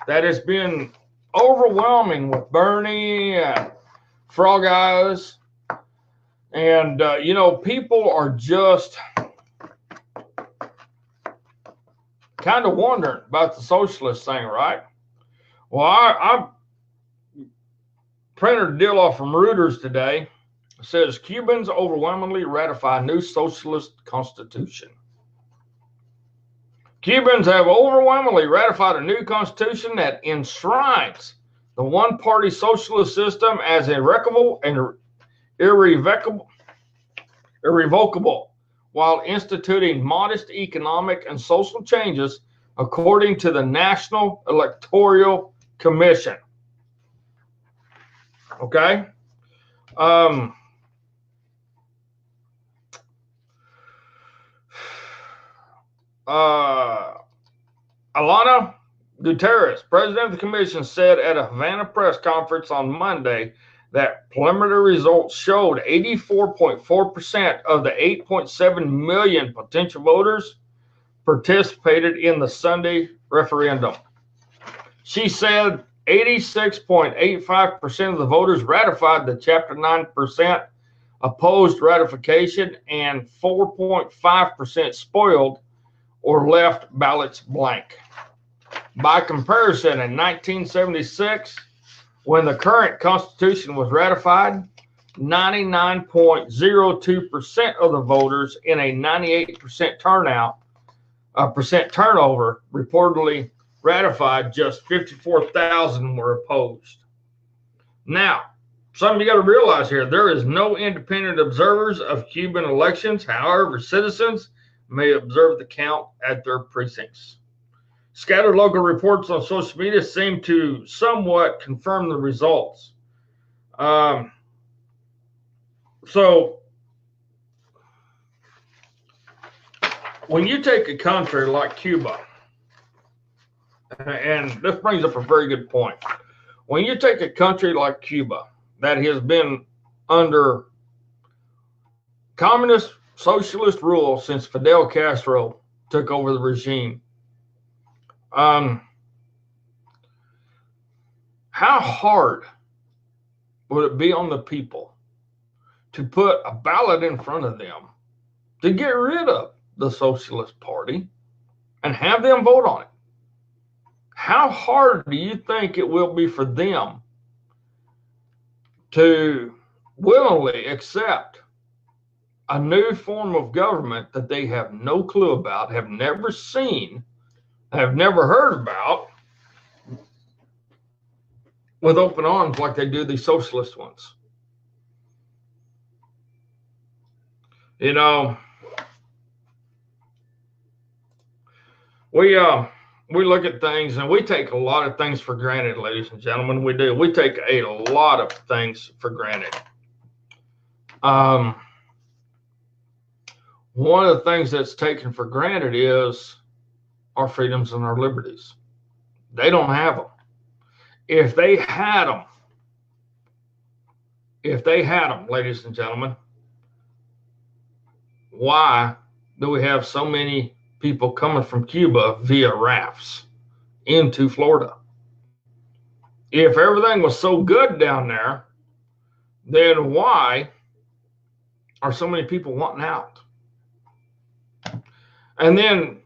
that it's been overwhelming with Bernie and Frog Eyes. And, you know, people are just kind of wondering about the socialist thing, right? Well, I printed a deal off from Reuters today. It says Cubans overwhelmingly ratify new socialist constitution. Cubans have overwhelmingly ratified a new constitution that enshrines the one-party socialist system as irrevocable and irrevocable, while instituting modest economic and social changes according to the National Electoral Commission. Okay? Alana Guterres, president of the commission, said at a Havana press conference on Monday that preliminary results showed 84.4% of the 8.7 million potential voters participated in the Sunday referendum. She said 86.85% of the voters ratified the Chapter 9% opposed ratification, and 4.5% spoiled or left ballots blank. By comparison, in 1976, when the current Constitution was ratified, 99.02% of the voters in a 98% turnover reportedly ratified. Just 54,000 were opposed. Now, something you got to realize here, there is no independent observers of Cuban elections. However, citizens may observe the count at their precincts. Scattered local reports on social media seem to somewhat confirm the results. So, when you take a country like Cuba, and this brings up a very good point. When you take a country like Cuba that has been under communist socialist rule since Fidel Castro took over the regime, how hard would it be on the people to put a ballot in front of them to get rid of the Socialist Party and have them vote on it? How hard do you think it will be for them to willingly accept a new form of government that they have no clue about, have never seen, have never heard about, with open arms like they do the socialist ones? You know, we look at things and we take a lot of things for granted, ladies and gentlemen. We do. We take a lot of things for granted. One of the things that's taken for granted is our freedoms and our liberties. They don't have them. If they had them, ladies and gentlemen, why do we have so many people coming from Cuba via rafts into Florida? If everything was so good down there, then why are so many people wanting out? And then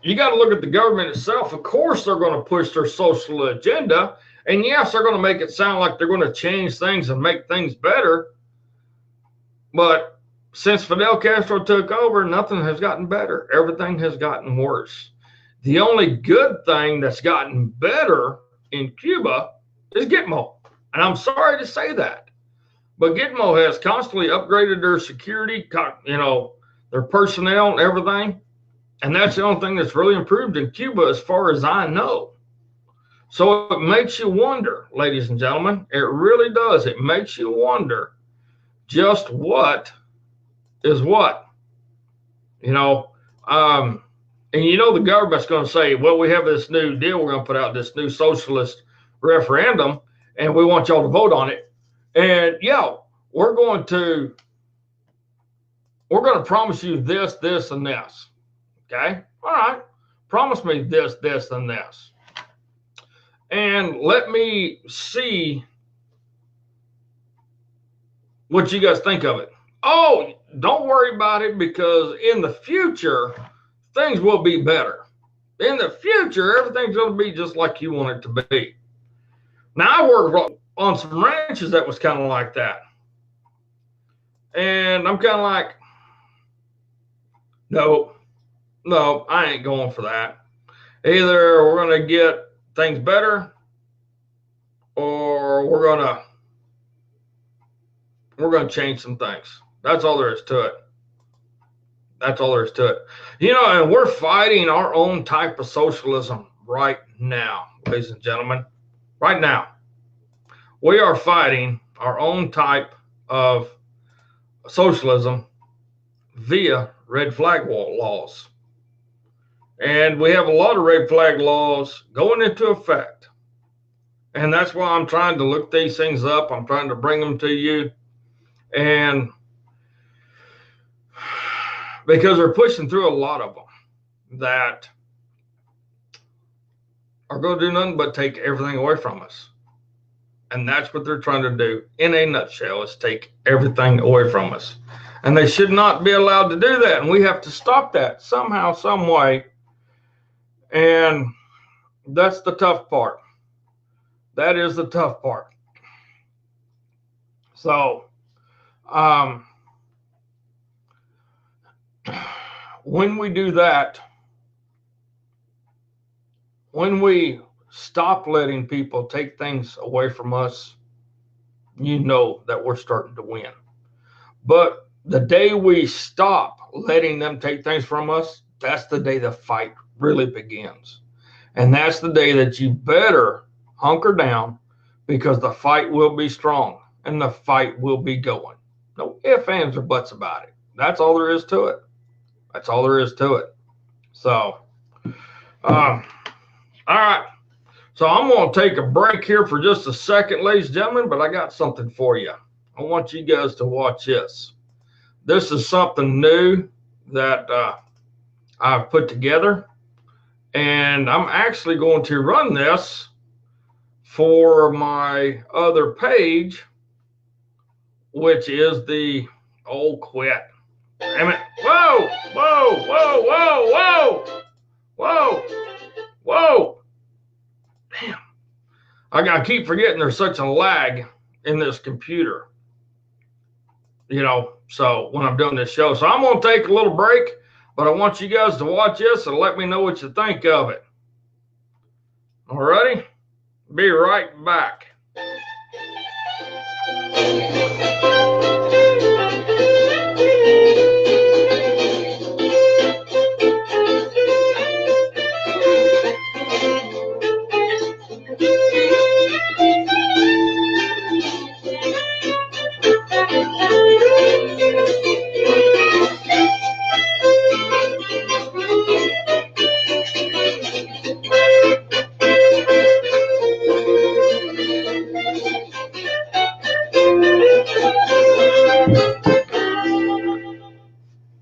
you got to look at the government itself. Of course, they're going to push their social agenda. And yes, they're going to make it sound like they're going to change things and make things better. But since Fidel Castro took over, nothing has gotten better. Everything has gotten worse. The only good thing that's gotten better in Cuba is Gitmo. And I'm sorry to say that, but Gitmo has constantly upgraded their security, their personnel and everything. And that's the only thing that's really improved in Cuba as far as I know. So it makes you wonder, ladies and gentlemen, it really does. It makes you wonder just what is what, and the government's going to say, well, we have this new deal. We're going to put out this new socialist referendum and we want y'all to vote on it. And we're going to promise you this, this, and this. Okay. All right. Promise me this, this, and this. And let me see what you guys think of it. Oh, don't worry about it, because in the future, things will be better. In the future, everything's going to be just like you want it to be. Now, I worked on some ranches that was kind of like that. And I'm kind of like, no, I ain't going for that. Either we're going to get things better, or we're going to change some things. That's all there is to it. That's all there is to it. And we're fighting our own type of socialism right now, ladies and gentlemen. Right now, we are fighting our own type of socialism via red flag laws. And we have a lot of red flag laws going into effect. And that's why I'm trying to look these things up. I'm trying to bring them to you. And because they're pushing through a lot of them that are going to do nothing but take everything away from us. And that's what they're trying to do in a nutshell, is take everything away from us. And they should not be allowed to do that. And we have to stop that somehow, some way. And that's the tough part. That is the tough part. So, when we do that, when we stop letting people take things away from us, you know that we're starting to win. But the day we stop letting them take things from us, that's the day the fight really begins. And that's the day that you better hunker down, because the fight will be strong and the fight will be going. No ifs, ands, or buts about it. That's all there is to it. That's all there is to it. So, all right. So I'm going to take a break here for just a second, ladies and gentlemen, but I got something for you. I want you guys to watch this. This is something new that I've put together, and I'm actually going to run this for my other page, which is the old quit. Damn it. Whoa, whoa, whoa, whoa, whoa, whoa, whoa. Damn. I keep forgetting there's such a lag in this computer, you know, so when I'm doing this show. So I'm going to take a little break, but I want you guys to watch this and let me know what you think of it. All righty? Be right back.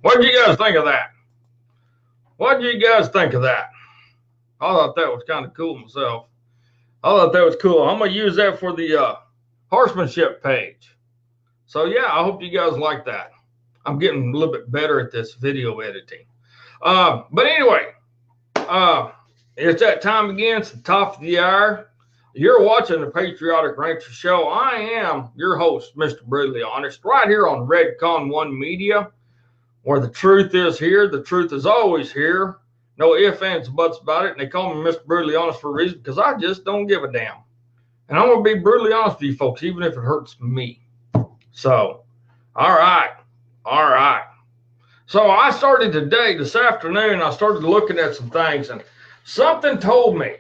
What did you guys think of that? What did you guys think of that? I thought that was kind of cool myself. I thought that was cool. I'm going to use that for the horsemanship page. So, yeah, I hope you guys like that. I'm getting a little bit better at this video editing. But anyway, it's that time again. It's the top of the hour. You're watching the Patriotic Rancher Show. I am your host, Mr. Brutally Honest, right here on Redcon One Media, where the truth is here. The truth is always here. No ifs, ands, buts about it. And they call me Mr. Brutally Honest for a reason, because I just don't give a damn. And I'm going to be brutally honest with you folks, even if it hurts me. So, all right. All right. So I started today, this afternoon, I started looking at some things, and something told me,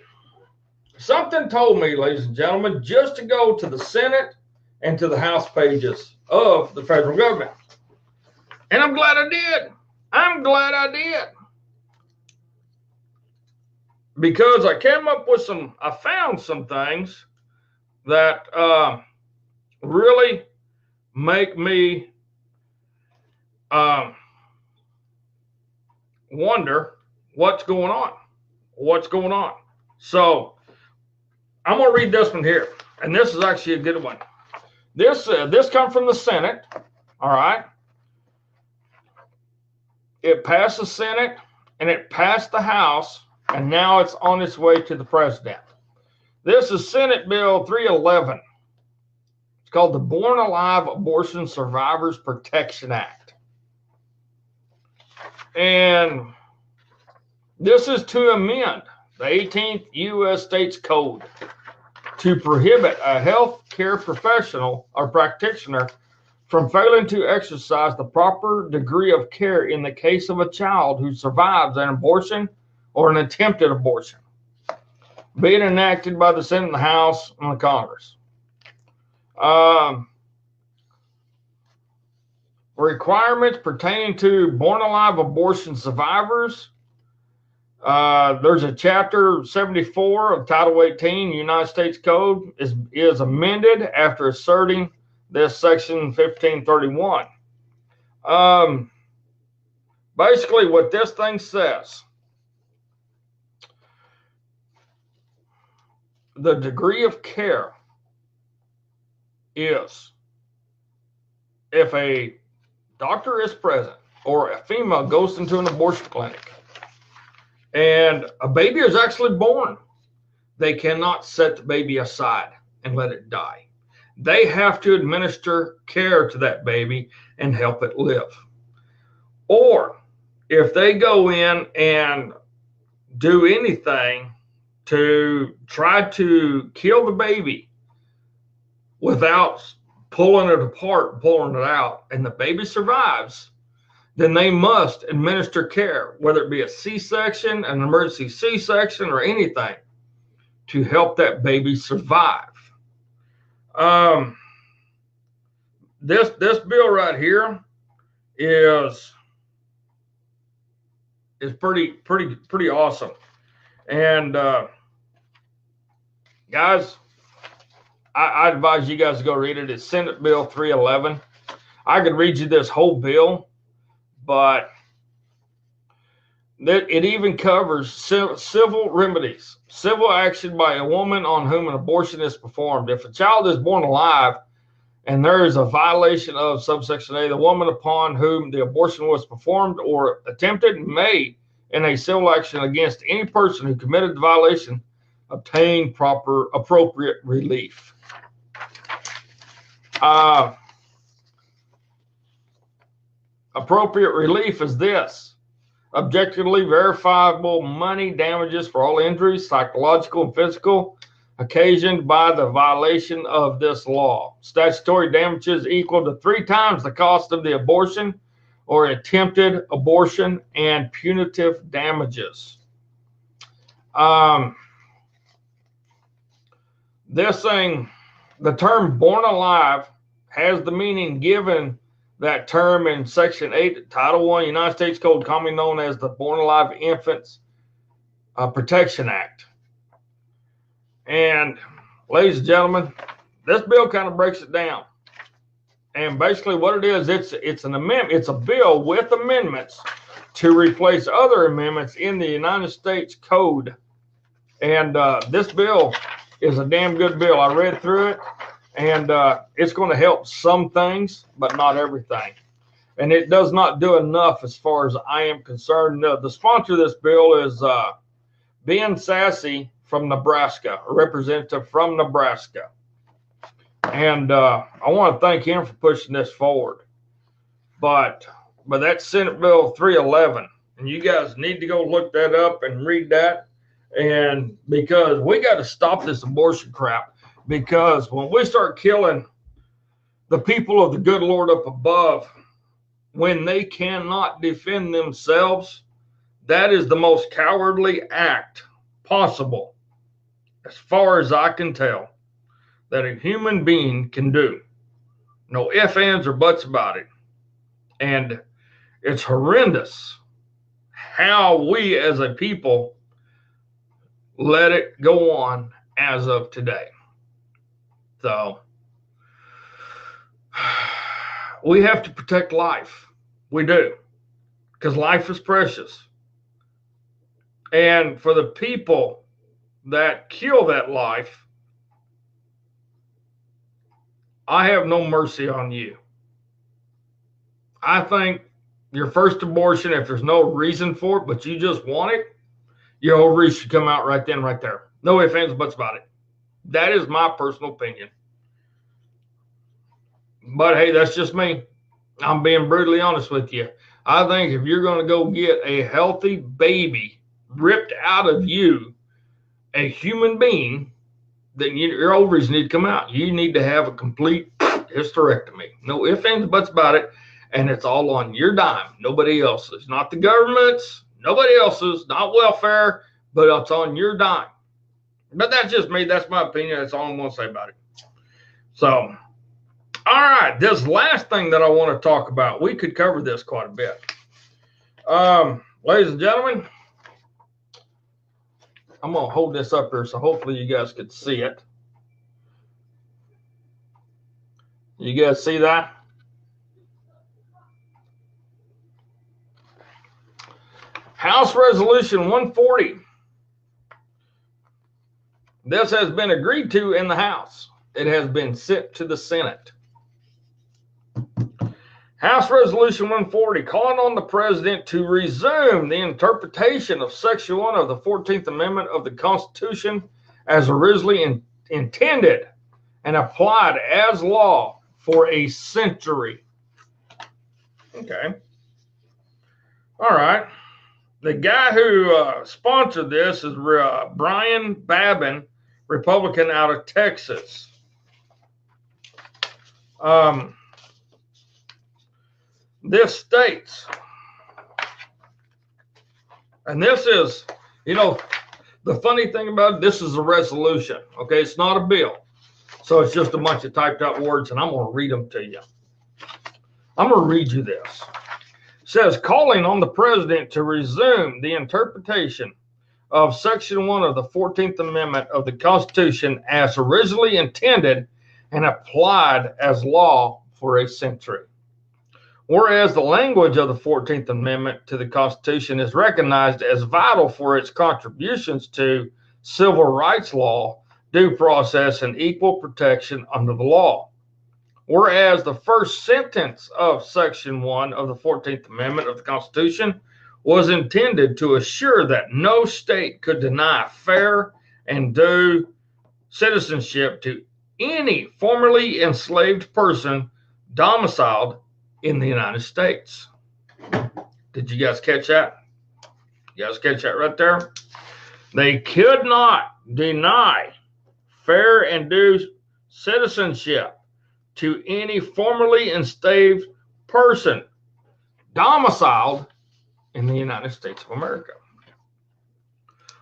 ladies and gentlemen, just to go to the Senate and to the House pages of the federal government. And I'm glad I did. I'm glad I did. Because I came up with I found some things that really make me wonder what's going on. What's going on? So I'm going to read this one here. And this is actually a good one. This comes from the Senate. All right. It passed the Senate and it passed the House, and now it's on its way to the president. This is Senate Bill 311. It's called the Born Alive Abortion Survivors Protection Act. And this is to amend the 18th U.S. States Code to prohibit a health care professional or practitioner from failing to exercise the proper degree of care in the case of a child who survives an abortion or an attempted abortion, being enacted by the Senate, the House, and the Congress. Requirements pertaining to born alive abortion survivors There's a chapter 74 of Title 18 United States Code is amended after asserting this section 1531. Basically, what this thing says, the degree of care is if a doctor is present or a female goes into an abortion clinic and a baby is actually born, they cannot set the baby aside and let it die. They have to administer care to that baby and help it live. Or if they go in and do anything to try to kill the baby without pulling it apart, pulling it out, and the baby survives, then they must administer care, whether it be a C-section, an emergency C-section, or anything, to help that baby survive. This bill right here is pretty awesome. And guys, I advise you guys to go read it. It's Senate Bill 311. I could read you this whole bill, but it even covers civil remedies, civil action by a woman on whom an abortion is performed. If a child is born alive and there is a violation of subsection A, the woman upon whom the abortion was performed or attempted may, in a civil action against any person who committed the violation, obtain appropriate relief. Appropriate relief is this: objectively verifiable money damages for all injuries, psychological and physical, occasioned by the violation of this law. Statutory damages equal to 3 times the cost of the abortion or attempted abortion, and punitive damages. This thing, the term born alive, has the meaning given that term in Section 8, Title 1, United States Code, commonly known as the Born Alive Infants Protection Act. And ladies and gentlemen, this bill kind of breaks it down. And basically what it is, it's an amendment, it's a bill with amendments to replace other amendments in the United States Code. And this bill is a damn good bill. I read through it, and it's going to help some things, but not everything. And it does not do enough as far as I am concerned. The sponsor of this bill is Ben Sassy from Nebraska, a representative from Nebraska. And I want to thank him for pushing this forward. But that's Senate Bill 311. And you guys need to go look that up and read that. And because we got to stop this abortion crap. Because when we start killing the people of the good Lord up above, when they cannot defend themselves, that is the most cowardly act possible, as far as I can tell, that a human being can do. No ifs, ands, or buts about it. And it's horrendous how we as a people let it go on as of today. So we have to protect life. We do. Because life is precious. And for the people that kill that life, I have no mercy on you. I think your first abortion, if there's no reason for it, but you just want it, your ovaries should come out right then, right there. No ifs, ands, or buts about it. That is my personal opinion. But hey, that's just me. I'm being brutally honest with you. I think if you're going to go get a healthy baby ripped out of you, a human being, then your ovaries need to come out. You need to have a complete hysterectomy. No ifs, ands, buts about it. And it's all on your dime. Nobody else's. Not the government's. Nobody else's. Not welfare. But it's on your dime. But that's just me. That's my opinion. That's all I'm going to say about it. So, all right. This last thing that I want to talk about, we could cover this quite a bit. Ladies and gentlemen, I'm going to hold this up here so hopefully you guys can see it. You guys see that? House Resolution 140. This has been agreed to in the House. It has been sent to the Senate. House Resolution 140, calling on the President to resume the interpretation of Section 1 of the 14th Amendment of the Constitution as originally intended and applied as law for a century. Okay. All right. The guy who sponsored this is Brian Babin, Republican out of Texas. This states, and this is, you know, the funny thing about it, this is a resolution, okay? It's not a bill. So it's just a bunch of typed out words, and I'm going to read them to you. I'm going to read you this. It says, calling on the President to resume the interpretation of Section 1 of the 14th Amendment of the Constitution as originally intended and applied as law for a century. Whereas the language of the 14th Amendment to the Constitution is recognized as vital for its contributions to civil rights law, due process, and equal protection under the law. Whereas the first sentence of Section 1 of the 14th Amendment of the Constitution was intended to assure that no state could deny fair and due citizenship to any formerly enslaved person domiciled in the United States. Did you guys catch that? You guys catch that right there? They could not deny fair and due citizenship to any formerly enslaved person domiciled in the United States of America.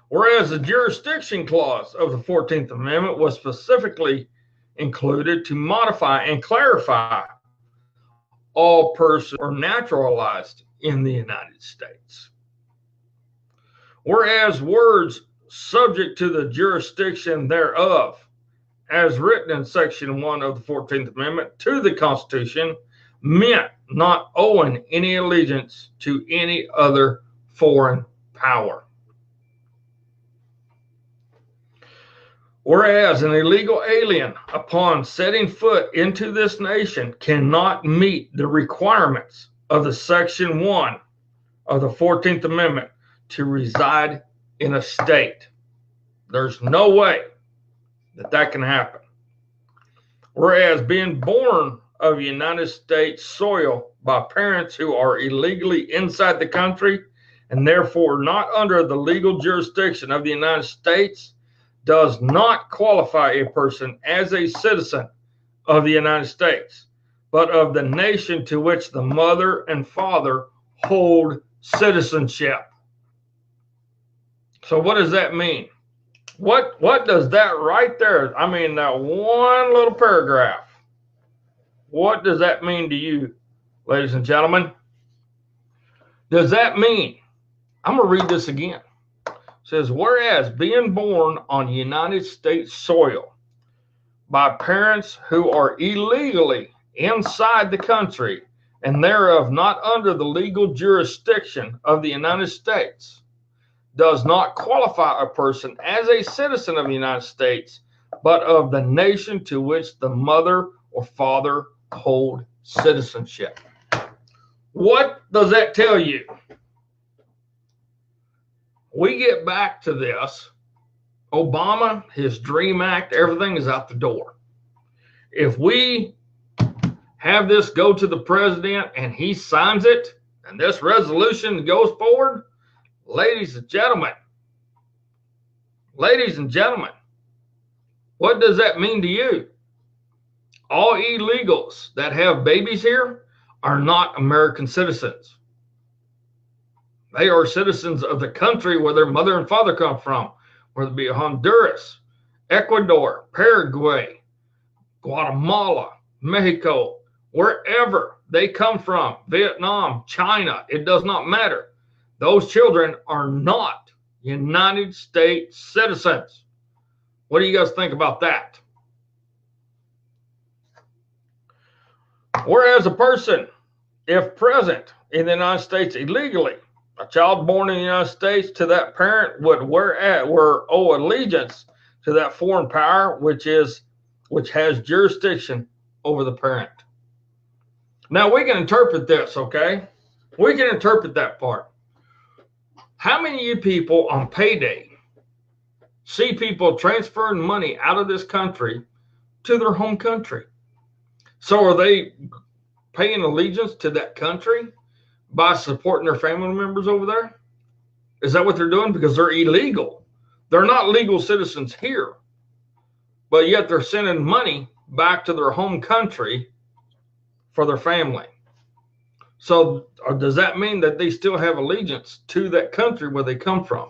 Whereas the jurisdiction clause of the 14th Amendment was specifically included to modify and clarify all persons are naturalized in the United States. Whereas words subject to the jurisdiction thereof, as written in Section 1 of the 14th Amendment to the Constitution, meant not owing any allegiance to any other foreign power. Whereas an illegal alien, upon setting foot into this nation, cannot meet the requirements of the Section 1 of the 14th Amendment to reside in a state. There's no way that that can happen. Whereas being born of United States soil by parents who are illegally inside the country and therefore not under the legal jurisdiction of the United States does not qualify a person as a citizen of the United States, but of the nation to which the mother and father hold citizenship. So what does that mean? What does that right there, I mean, that one little paragraph, what does that mean to you, ladies and gentlemen? Does that mean, I'm going to read this again. It says, whereas being born on United States soil by parents who are illegally inside the country and thereof not under the legal jurisdiction of the United States does not qualify a person as a citizen of the United States, but of the nation to which the mother or father hold citizenship. What does that tell you? We get back to this. Obama, his DREAM Act, everything is out the door. If we have this go to the president and he signs it and this resolution goes forward, ladies and gentlemen, what does that mean to you? All illegals that have babies here are not American citizens. They are citizens of the country where their mother and father come from, whether it be Honduras, Ecuador, Paraguay, Guatemala, Mexico, wherever they come from, Vietnam, China, it does not matter. Those children are not United States citizens. What do you guys think about that? Whereas a person, if present in the United States illegally, a child born in the United States to that parent would owe allegiance to that foreign power which has jurisdiction over the parent. Now we can interpret this, okay? We can interpret that part. How many of you people on payday see people transferring money out of this country to their home country? So are they paying allegiance to that country by supporting their family members over there? Is that what they're doing? Because they're illegal. They're not legal citizens here, but yet they're sending money back to their home country for their family. So does that mean that they still have allegiance to that country where they come from?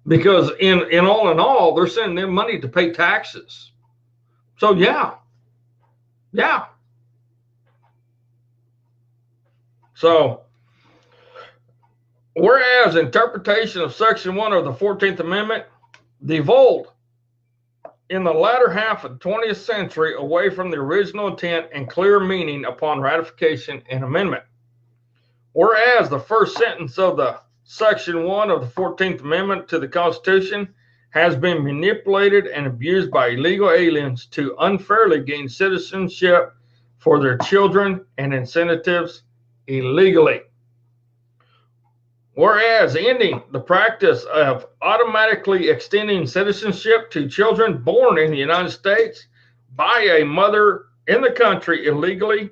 Because in all, they're sending them money to pay taxes. So yeah. So, whereas interpretation of Section 1 of the 14th Amendment devolved in the latter half of the 20th century away from the original intent and clear meaning upon ratification and amendment. Whereas the first sentence of the Section 1 of the 14th Amendment to the Constitution has been manipulated and abused by illegal aliens to unfairly gain citizenship for their children and incentives illegally. Whereas ending the practice of automatically extending citizenship to children born in the United States by a mother in the country illegally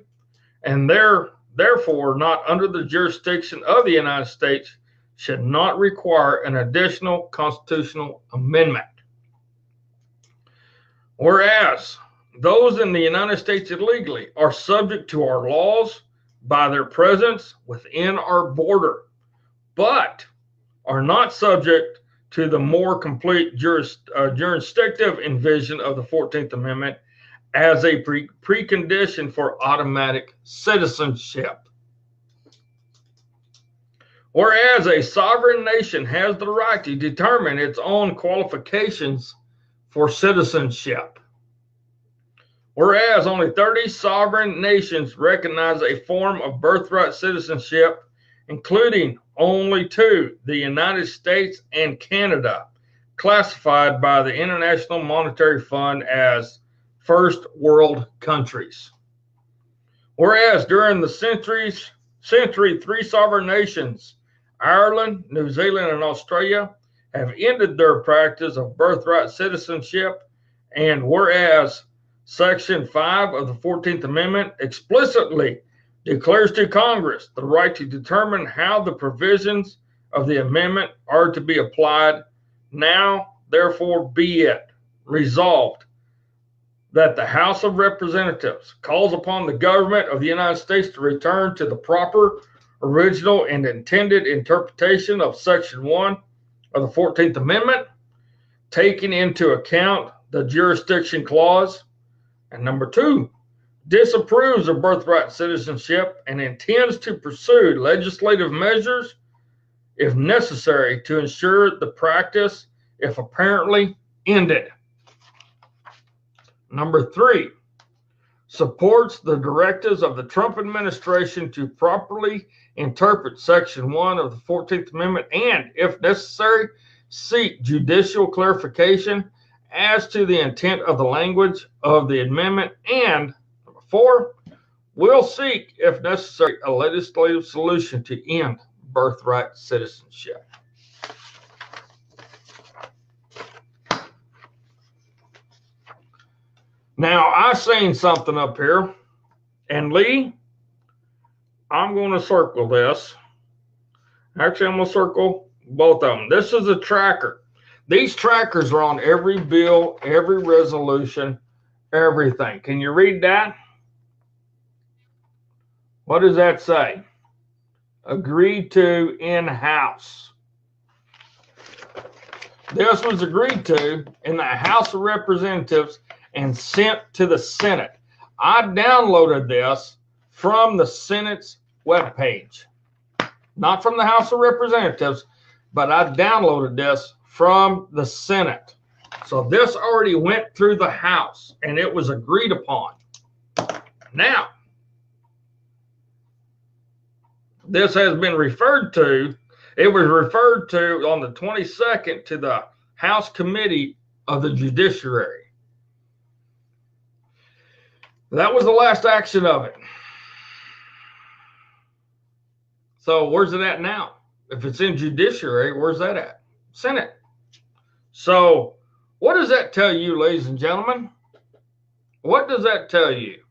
and therefore not under the jurisdiction of the United States should not require an additional constitutional amendment. Whereas those in the United States illegally are subject to our laws by their presence within our border, but are not subject to the more complete jurisdictive envision of the 14th Amendment as a precondition for automatic citizenship. Whereas a sovereign nation has the right to determine its own qualifications for citizenship. Whereas only 30 sovereign nations recognize a form of birthright citizenship, including only 2, the United States and Canada, classified by the International Monetary Fund as first world countries. Whereas during the century, 3 sovereign nations, Ireland, New Zealand, and Australia, have ended their practice of birthright citizenship, and whereas Section 5 of the 14th Amendment explicitly declares to Congress the right to determine how the provisions of the amendment are to be applied, now therefore be it resolved that the House of Representatives calls upon the government of the United States to return to the proper, original, and intended interpretation of Section 1 of the 14th Amendment, taking into account the jurisdiction clause, and number 2, disapproves of birthright citizenship and intends to pursue legislative measures, if necessary, to ensure the practice, if apparently ended. Number 3, supports the directives of the Trump administration to properly interpret Section 1 of the 14th Amendment and, if necessary, seek judicial clarification as to the intent of the language of the amendment, and number 4, will seek, if necessary, a legislative solution to end birthright citizenship. Now, I seen something up here, and Lee, I'm going to circle this. Actually, I'm going to circle both of them. This is a tracker. These trackers are on every bill, every resolution, everything. Can you read that? What does that say? Agreed to in-house. This was agreed to in the House of Representatives and sent to the Senate. I downloaded this from the Senate's webpage. Not from the House of Representatives, but I downloaded this from the Senate. So this already went through the House and it was agreed upon. Now, this has been referred to, it was referred to on the 22nd to the House Committee of the Judiciary. That was the last action of it. So where's it at now? If it's in Judiciary, where's that at? Senate. So what does that tell you, ladies and gentlemen? What does that tell you?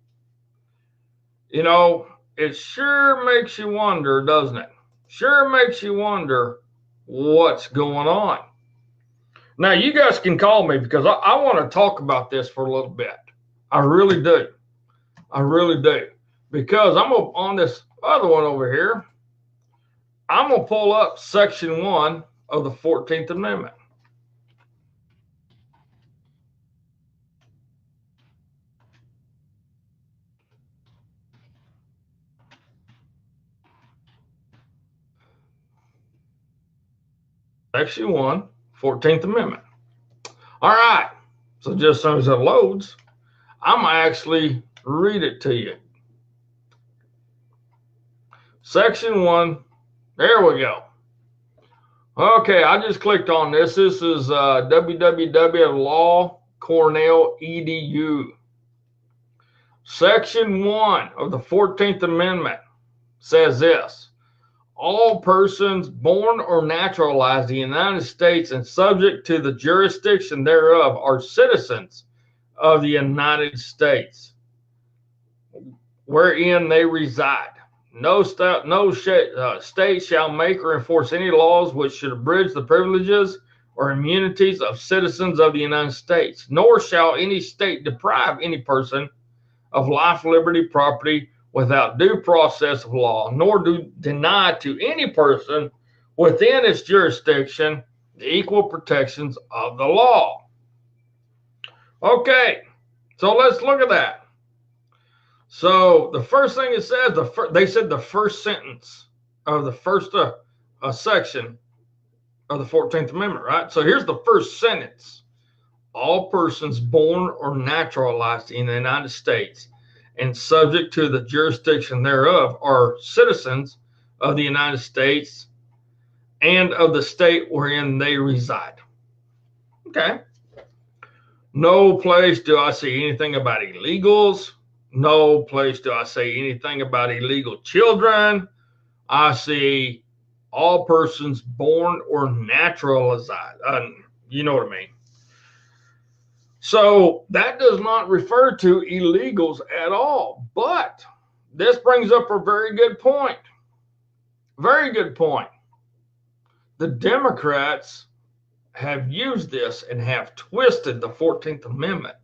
You know, it sure makes you wonder, doesn't it? Sure makes you wonder what's going on. Now, you guys can call me because I want to talk about this for a little bit. I really do. I really do. Because I'm on this other one over here. I'm going to pull up Section 1 of the 14th Amendment. Section 1, 14th Amendment. All right. So just as soon as it loads, I'm going to actually read it to you. Section 1. There we go. Okay, I just clicked on this. This is www.lawcornell.edu. Section 1 of the 14th Amendment says this: all persons born or naturalized in the United States and subject to the jurisdiction thereof are citizens of the United States, wherein they reside. No state shall make or enforce any laws which should abridge the privileges or immunities of citizens of the United States, nor shall any state deprive any person of life, liberty, property without due process of law, nor do deny to any person within its jurisdiction the equal protections of the law. Okay, so let's look at that. So the first thing it says, they said the first sentence of the first section of the 14th Amendment, right? So here's the first sentence: all persons born or naturalized in the United States and subject to the jurisdiction thereof are citizens of the United States and of the state wherein they reside. Okay. No place do I see anything about illegals. No place do I say anything about illegal children. I see all persons born or naturalized. You know what I mean? So that does not refer to illegals at all. But this brings up a very good point. Very good point. The Democrats have used this and have twisted the 14th Amendment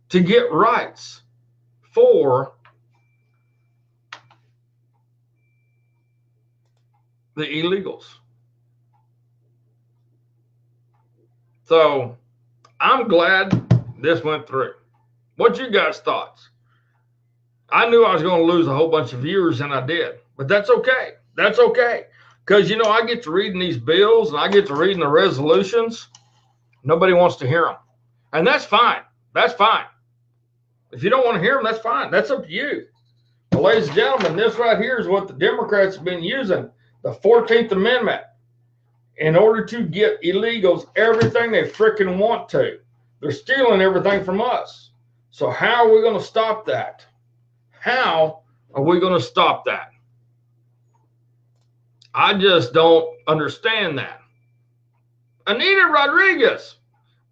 to get rights for the illegals. So I'm glad this went through. What you guys' thoughts? I knew I was going to lose a whole bunch of viewers, and I did. But that's okay. That's okay. Because, you know, I get to reading these bills and I get to reading the resolutions. Nobody wants to hear them. And that's fine. That's fine. If you don't want to hear them, that's fine. That's up to you. But ladies and gentlemen, this right here is what the Democrats have been using, the 14th Amendment, in order to get illegals everything they freaking want to. They're stealing everything from us. So how are we going to stop that? How are we going to stop that? I just don't understand that. Anita Rodriguez,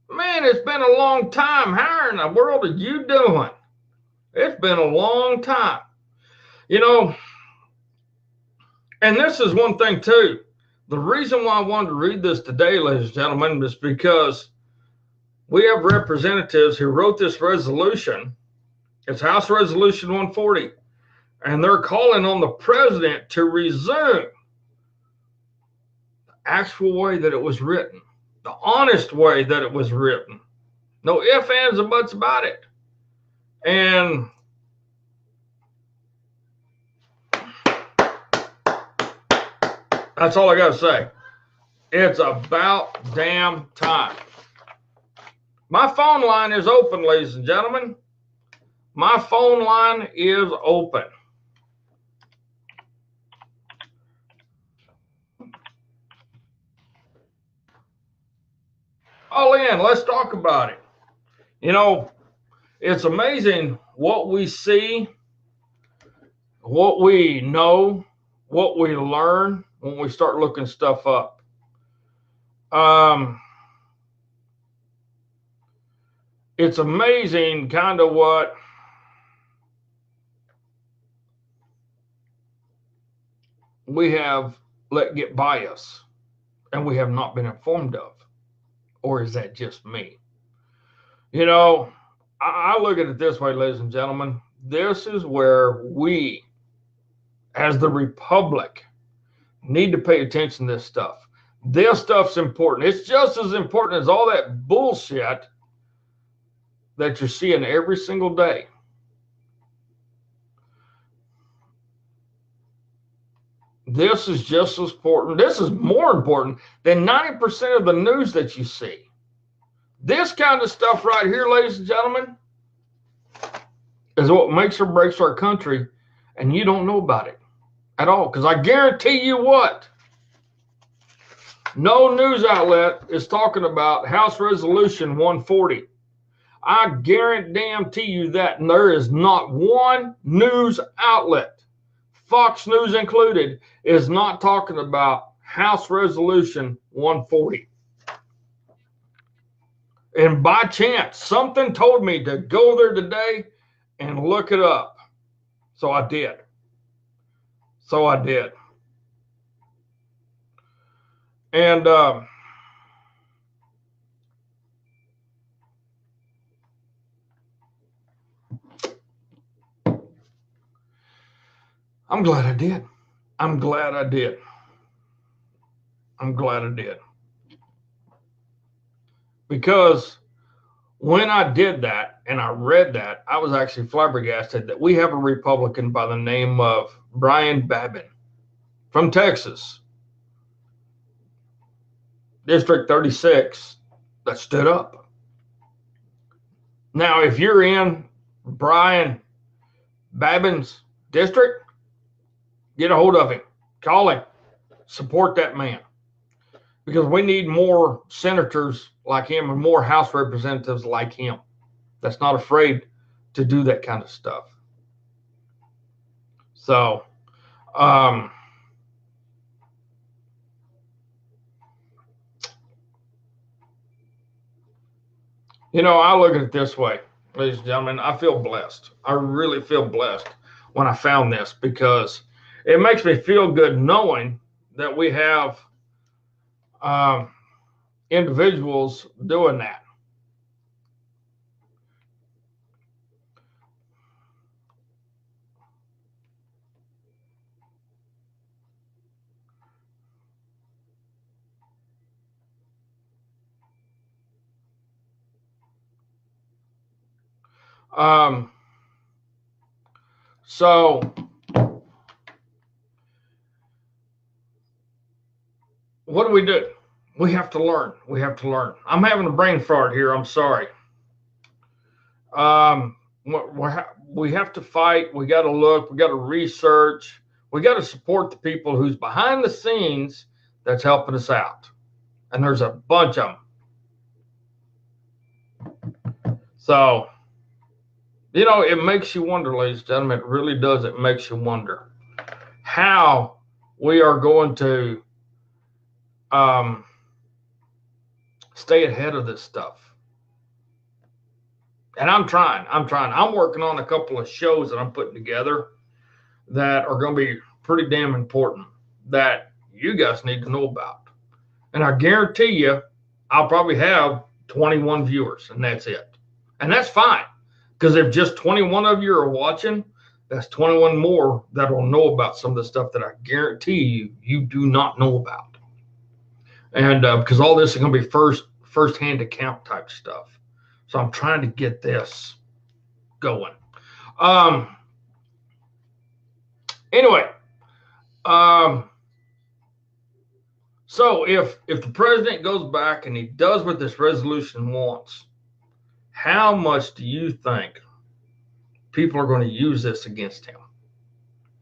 man, it's been a long time. How in the world are you doing? It's been a long time. You know, and this is one thing too. The reason why I wanted to read this today, ladies and gentlemen, is because we have representatives who wrote this resolution. It's House Resolution 140. And they're calling on the president to resume the actual way that it was written, the honest way that it was written. No ifs, ands, and buts about it. And that's all I got to say. It's about damn time. My phone line is open, ladies and gentlemen. My phone line is open. All in, let's talk about it. You know, it's amazing what we see, what we know, what we learn when we start looking stuff up. It's amazing kind of what we have let get by us and we have not been informed of. Or is that just me? You know, I look at it this way, ladies and gentlemen. This is where we, as the Republic, need to pay attention to this stuff. This stuff's important. It's just as important as all that bullshit that you're seeing every single day. This is just as important. This is more important than 90% of the news that you see. This kind of stuff right here, ladies and gentlemen, is what makes or breaks our country, and you don't know about it at all. Because I guarantee you what, no news outlet is talking about House Resolution 140. I guarantee you that, and there is not one news outlet, Fox News included, is not talking about House Resolution 140. And by chance, something told me to go there today and look it up. So I did. And I'm glad I did. I'm glad I did. Because when I did that and I read that, I was actually flabbergasted that we have a Republican by the name of Brian Babin from Texas, District 36, that stood up. Now, if you're in Brian Babin's district, get a hold of him, call him, support that man. Because we need more senators like him and more House representatives like him that's not afraid to do that kind of stuff. So, you know, I look at it this way, ladies and gentlemen. I feel blessed. I really feel blessed when I found this, because it makes me feel good knowing that we have individuals doing that. So what do? We have to learn. I'm having a brain fart here. I'm sorry. We have to fight. We got to look. We got to research. We got to support the people who's behind the scenes that's helping us out. And there's a bunch of them. So, you know, it makes you wonder, ladies and gentlemen. It really does. It makes you wonder how we are going to stay ahead of this stuff. And I'm trying. I'm working on a couple of shows that I'm putting together that are going to be pretty damn important that you guys need to know about. And I guarantee you, I'll probably have 21 viewers, and that's it. And that's fine, because if just 21 of you are watching, that's 21 more that will know about some of the stuff that I guarantee you do not know about. And because all this is going to be first-hand account type stuff. So I'm trying to get this going. Anyway, so So if the president goes back and he does what this resolution wants, how much do you think people are going to use this against him?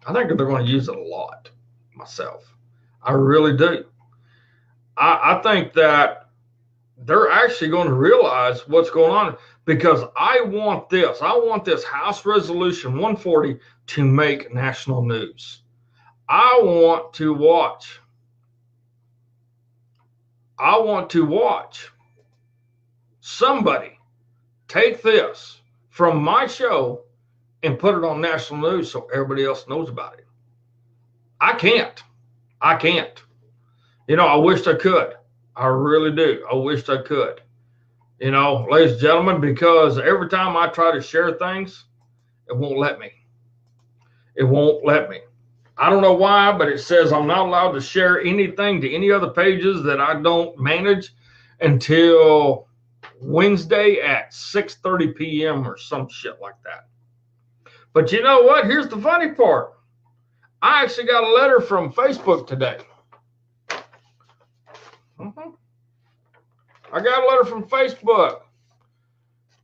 I think they're going to use it a lot, myself. I really do. I think that they're actually going to realize what's going on, because I want this House Resolution 140 to make national news. I want to watch somebody take this from my show and put it on national news so everybody else knows about it. I can't. I wish I could. I really do. I wish I could. Ladies and gentlemen, because every time I try to share things, it won't let me. I don't know why, but it says I'm not allowed to share anything to any other pages that I don't manage until Wednesday at 6:30 p.m. or some shit like that. But you know what? Here's the funny part. I actually got a letter from Facebook today. I got a letter from Facebook.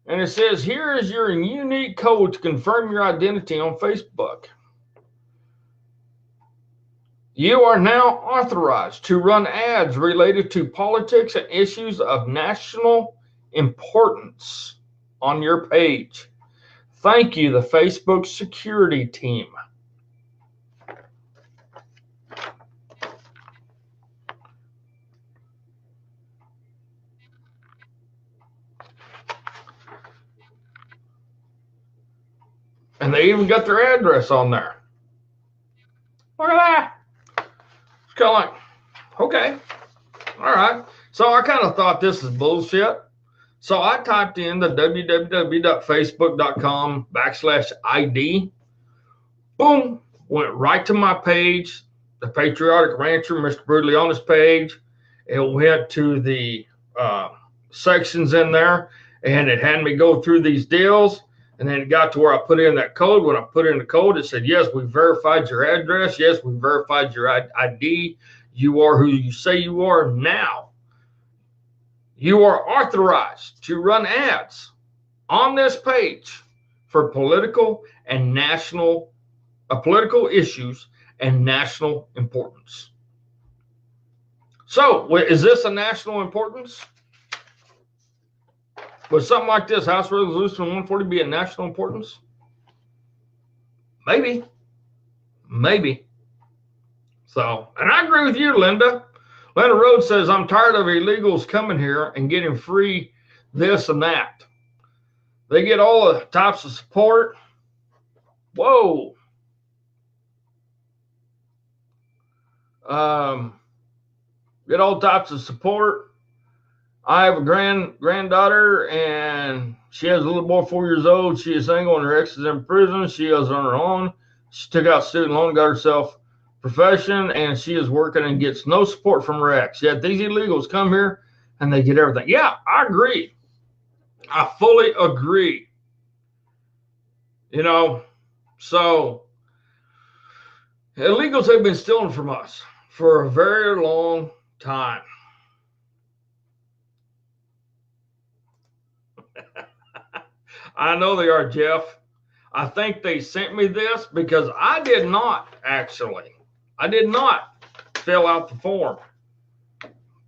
And it says, here is your unique code to confirm your identity on Facebook. You are now authorized to run ads related to politics and issues of national importance on your page. Thank you, the Facebook security team. And they even got their address on there. Look at that. It's kind of like, okay, all right. So I kind of thought this is bullshit. So I typed in the www.facebook.com/ID. Boom, went right to my page, the Patriotic Rancher, Mr. Brutally Honest page. It went to the sections in there, and it had me go through these deals. And then it got to where I put in that code. When I put in the code, it said, yes, we verified your address. Yes, we verified your ID. You are who you say you are now. You are authorized to run ads on this page for political issues and national importance. So, is this a national importance? Would something like this, House Resolution 140, be a national importance? Maybe. So, and I agree with you, Linda. Linda Rhodes says, I'm tired of illegals coming here and getting free this and that. They get all the types of support. Whoa. Get all types of support. I have a granddaughter, and she has a little boy, 4 years old. She is single, and her ex is in prison. She is on her own. She took out student loan, got herself a profession, and she is working and gets no support from her ex. Yet these illegals come here, and they get everything. Yeah, I agree. I fully agree. So illegals have been stealing from us for a very long time. I know they are, Jeff. I think they sent me this because I did not fill out the form,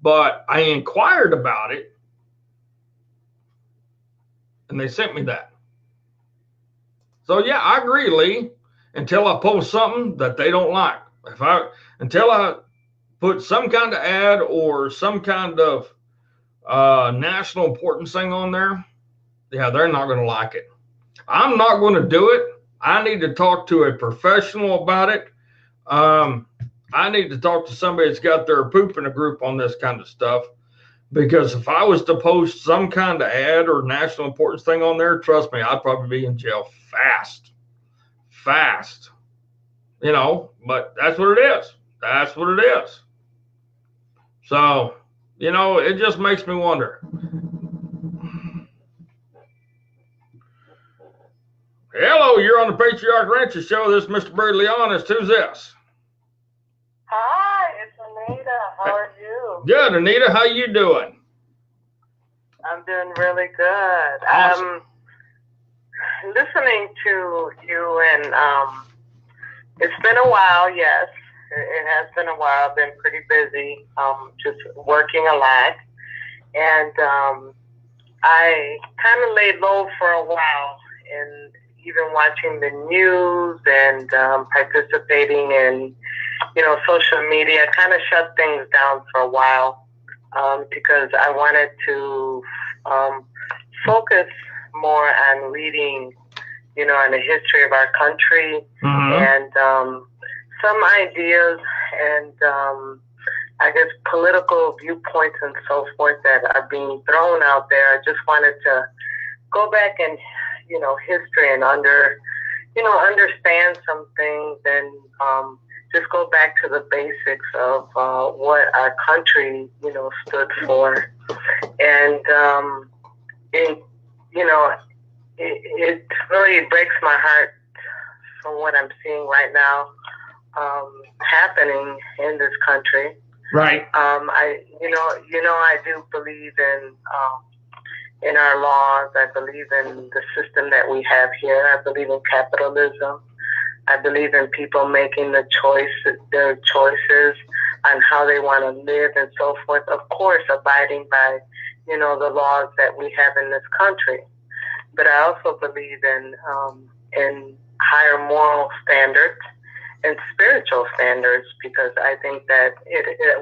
but I inquired about it and they sent me that. So yeah, I agree, Lee, until I post something that they don't like. Until I put some kind of ad or some kind of national importance thing on there, yeah, they're not going to like it. I'm not going to do it. I need to talk to a professional about it. I need to talk to somebody that's got their poop in a group on this kind of stuff. Because if I was to post some kind of ad or national importance thing on there, trust me, I'd probably be in jail fast. But that's what it is. So, it just makes me wonder. Hello, you're on the Patriotic Rancher Show. This is Mr. Brutally Honest. Who's this? Hi, it's Anita. How are you? Good, Anita. How you doing? I'm doing really good. Awesome. Listening to you, and it's been a while. Yes, it has been a while. I've been pretty busy, just working a lot, and I kind of laid low for a while, and even watching the news and participating in, social media. Kind of shut things down for a while because I wanted to focus more on reading, on the history of our country and some ideas and I guess political viewpoints and so forth that are being thrown out there. I just wanted to go back and, history and understand some things and just go back to the basics of what our country, stood for. And it really breaks my heart from what I'm seeing right now happening in this country. Right. I do believe in our laws. I believe in the system that we have here. I believe in capitalism. I believe in people making their choices on how they want to live and so forth. Of course, abiding by, the laws that we have in this country. But I also believe in higher moral standards and spiritual standards, because I think that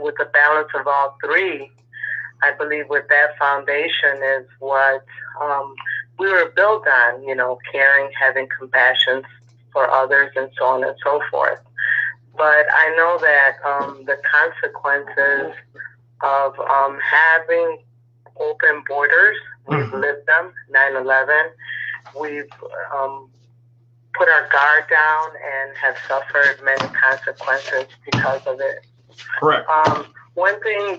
with the balance of all three, I believe with that foundation is what we were built on, caring, having compassion for others, and so on and so forth. But I know that the consequences of having open borders, we've lived them, 9/11, we've put our guard down and have suffered many consequences because of it. Correct. One thing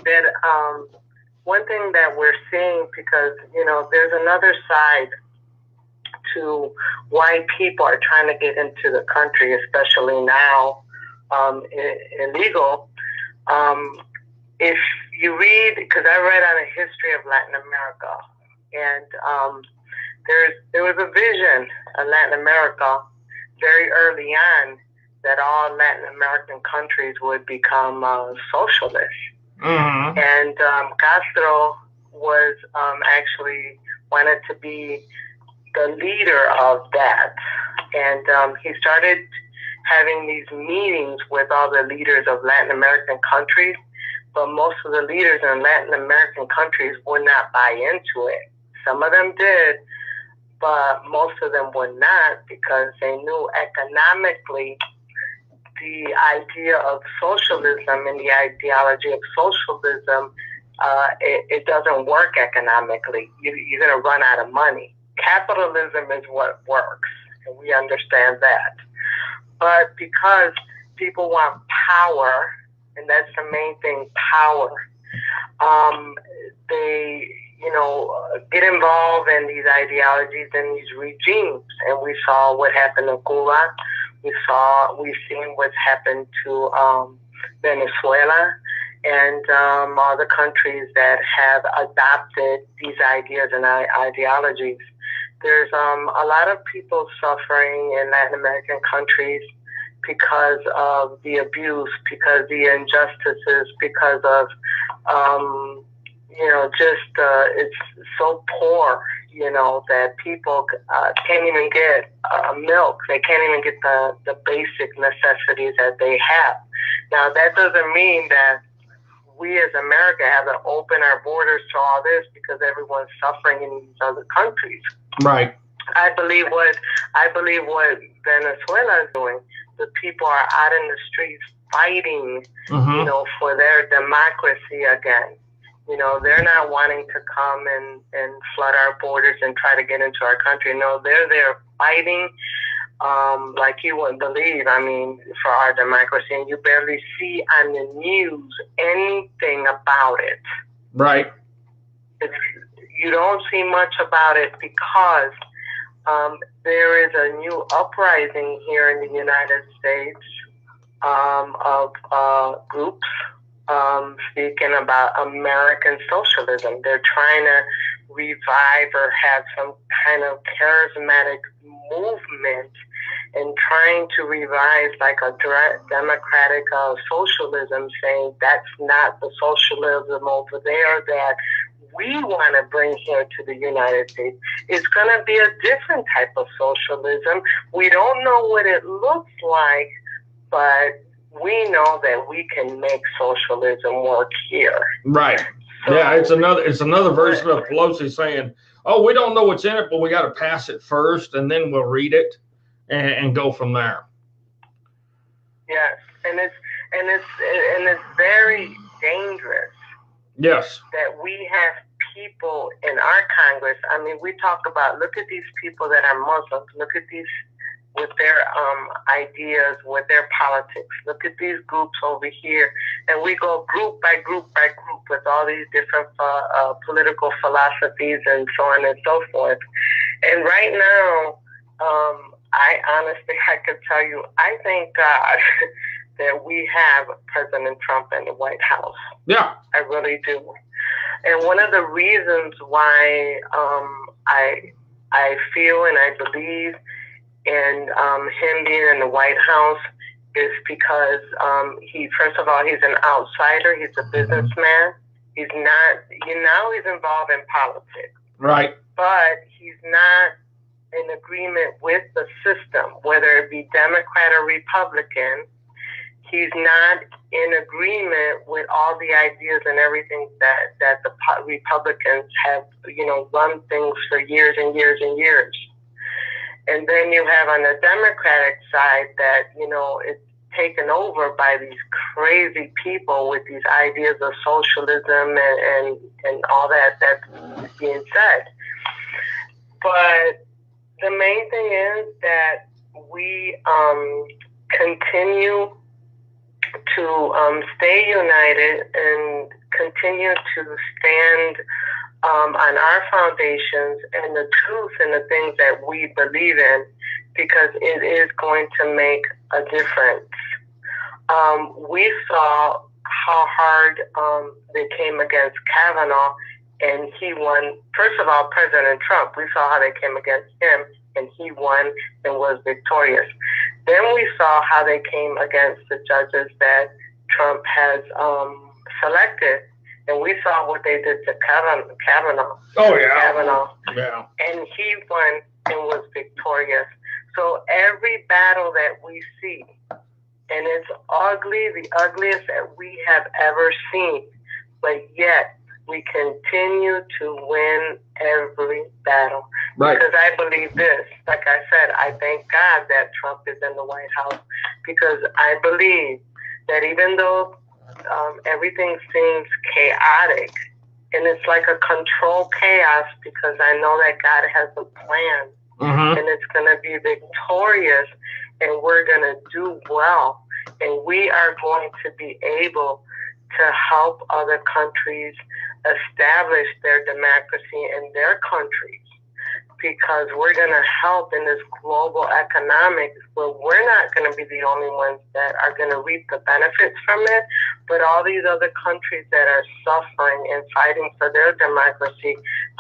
that we're seeing, because there's another side to why people are trying to get into the country, especially now, illegal. If you read, because I read on a history of Latin America, and there was a vision of Latin America very early on that all Latin American countries would become socialist. And Castro was actually wanted to be the leader of that. And he started having these meetings with all the leaders of Latin American countries, but most of the leaders in Latin American countries would not buy into it. Some of them did, but most of them would not, because they knew economically the idea of socialism and the ideology of socialism, it doesn't work economically. You're going to run out of money. Capitalism is what works, and we understand that. But because people want power, and that's the main thing, power, they, get involved in these ideologies and these regimes. And we saw what happened in Cuba. We've seen what's happened to Venezuela and other countries that have adopted these ideas and ideologies. There's a lot of people suffering in Latin American countries because of the abuse, because the injustices, because of it's so poor, that people can't even get milk. They can't even get the basic necessities that they have. Now, that doesn't mean that we as America have to open our borders to all this because everyone's suffering in these other countries. Right. I believe what Venezuela is doing. The people are out in the streets fighting, for their democracy again. They're not wanting to come and flood our borders and try to get into our country. No, they're there fighting like you wouldn't believe, for our democracy. And you barely see on the news anything about it. Right. You don't see much about it because there is a new uprising here in the United States of groups speaking about American socialism. They're trying to revive or have some kind of charismatic movement and trying to revise like a democratic socialism, saying that's not the socialism over there that we want to bring here to the United States. It's going to be a different type of socialism. We don't know what it looks like, but we know that we can make socialism work here. Right. So, yeah, it's another version of Pelosi saying, "Oh, we don't know what's in it, but we got to pass it first, and then we'll read it and go from there." Yes, and it's very dangerous. Yes. That we have people in our Congress. I mean, we talk about, look at these people that are Muslims. Look at these with their ideas, with their politics. Look at these groups over here. And we go group by group by group with all these different political philosophies and so on and so forth. And right now, I could tell you, I thank God that we have President Trump in the White House. Yeah. I really do. And one of the reasons why I feel and I believe in him being in the White House is because first of all, he's an outsider. He's a businessman. He's not, he's involved in politics. Right. But he's not in agreement with the system, whether it be Democrat or Republican. He's not in agreement with all the ideas and everything that the Republicans have, run things for years and years and years. And then you have on the Democratic side that, it's taken over by these crazy people with these ideas of socialism and all that's being said. But the main thing is that we continue to stay united and continue to stand on our foundations and the truth and the things that we believe in, because it is going to make a difference. We saw how hard they came against Kavanaugh, and he won. First of all, President Trump, we saw how they came against him, and he won and was victorious. Then we saw how they came against the judges that Trump has selected, and we saw what they did to Kavanaugh. Oh, yeah. Kavanaugh. Yeah. And he won and was victorious. So every battle that we see, and it's ugly, the ugliest that we have ever seen, but yet we continue to win every battle. Right. Because I believe this, like I said, I thank God that Trump is in the White House, because I believe that even though everything seems chaotic, and it's like a controlled chaos, because I know that God has a plan, and it's going to be victorious, and we're going to do well, and we are going to be able to help other countries establish their democracy in their countries, because we're going to help in this global economics where we're not going to be the only ones that are going to reap the benefits from it, but all these other countries that are suffering and fighting for their democracy,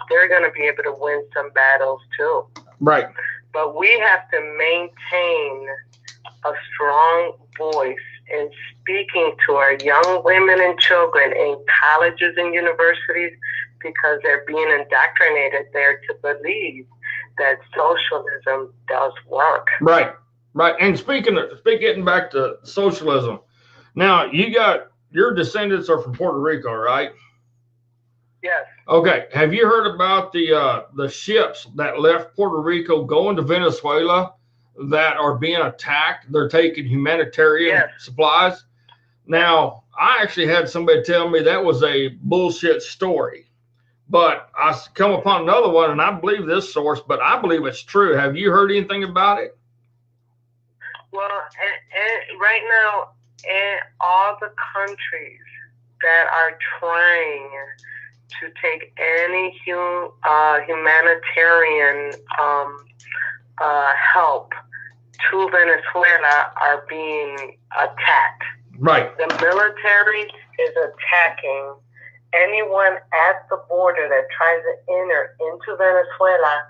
they're going to be able to win some battles too. Right. But we have to maintain a strong voice in speaking to our young women and children in colleges and universities, because they're being indoctrinated there to believe that socialism does work. Right, right. And getting back to socialism, now your descendants are from Puerto Rico, right? Yes. Okay. Have you heard about the ships that left Puerto Rico going to Venezuela that are being attacked? They're taking humanitarian supplies. Now, I actually had somebody tell me that was a bullshit story, but I come upon another one, and I believe this source, but I believe it's true. Have you heard anything about it? Well, and right now, in all the countries that are trying to take any humanitarian help to Venezuela are being attacked. Right. The military is attacking anyone at the border that tries to enter into Venezuela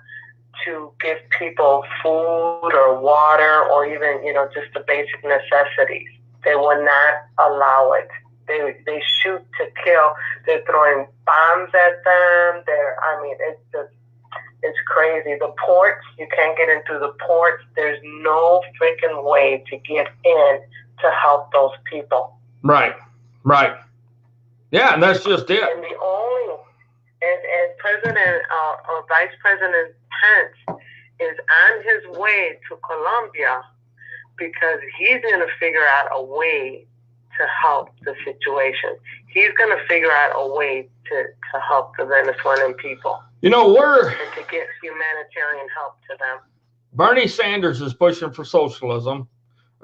to give people food or water or even, just the basic necessities. They will not allow it. They shoot to kill. They're throwing bombs at them. It's crazy. The ports, you can't get into the ports. There's no freaking way to get in to help those people. Right. Yeah, and that's just it. And and President or Vice President Pence is on his way to Colombia because he's going to figure out a way to help the situation. He's going to figure out a way to help the Venezuelan people. And to get humanitarian help to them. Bernie Sanders is pushing for socialism.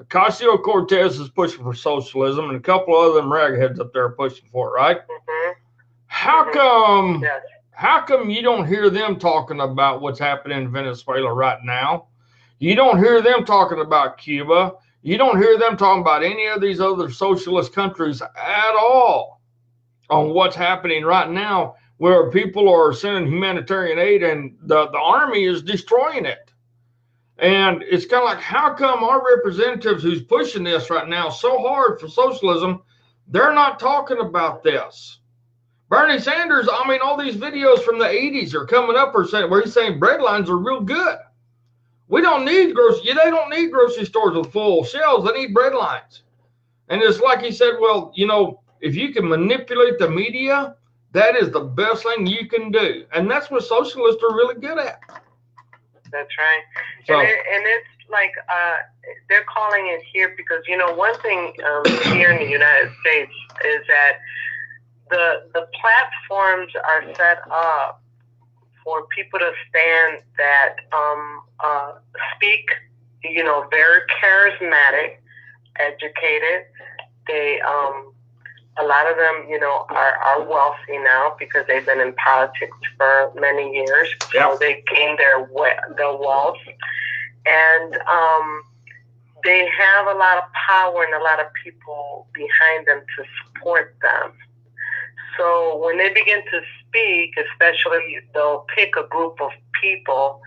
Ocasio-Cortez is pushing for socialism, and a couple of them ragheads up there are pushing for it, right? Mm-hmm. How come? Yes. How come you don't hear them talking about what's happening in Venezuela right now? You don't hear them talking about Cuba. You don't hear them talking about any of these other socialist countries at all on what's happening right now, where people are sending humanitarian aid and the army is destroying it. And it's kind of like, how come our representatives who's pushing this right now so hard for socialism, they're not talking about this? Bernie Sanders, all these videos from the 80s are coming up where he's saying bread lines are real good. We don't need they don't need grocery stores with full shelves. They need bread lines. And it's like he said, well, if you can manipulate the media, that is the best thing you can do. And that's what socialists are really good at. That's right. So, and it's like they're calling it here because, one thing here in the United States is that the platforms are set up for people to stand that speak, very charismatic, educated. They a lot of them, are wealthy now because they've been in politics for many years. Yep. So they gained their wealth, and they have a lot of power and a lot of people behind them to support them. So when they begin to speak, especially, they'll pick a group of people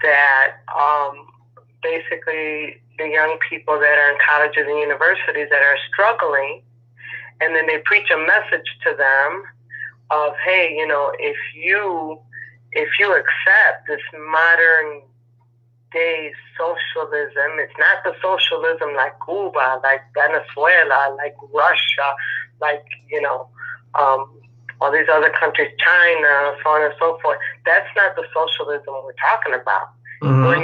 that basically the young people that are in colleges and universities that are struggling. And then they preach a message to them of, hey, if you accept this modern day socialism, it's not the socialism like Cuba, like Venezuela, like Russia, like, all these other countries, China, so on and so forth. That's not the socialism we're talking about. Mm-hmm. We're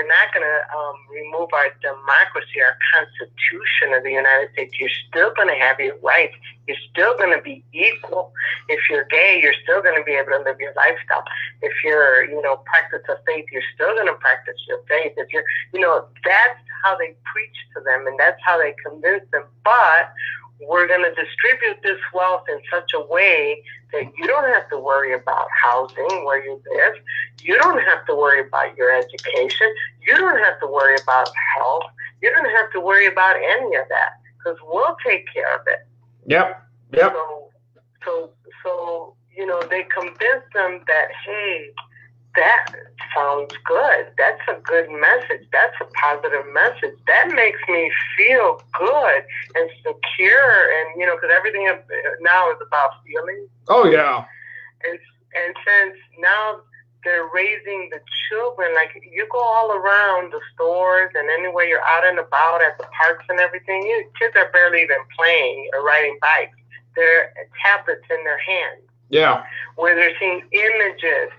not going to remove our democracy, our Constitution of the United States. You're still going to have your rights. You're still going to be equal. If you're gay, you're still going to be able to live your lifestyle. If you're, practice a faith, you're still going to practice your faith. If you're, that's how they preach to them, and that's how they convince them. But we're going to distribute this wealth in such a way that you don't have to worry about housing where you live. You don't have to worry about your education. You don't have to worry about health. You don't have to worry about any of that because we'll take care of it. Yep. So they convince them that, hey, that sounds good. That's a good message. That's a positive message. That makes me feel good and secure. And, because everything now is about feelings. Oh, yeah. And since now they're raising the children, like you go all around the stores and anywhere you're out and about at the parks and everything, kids are barely even playing or riding bikes. There are tablets in their hands. Yeah. Where they're seeing images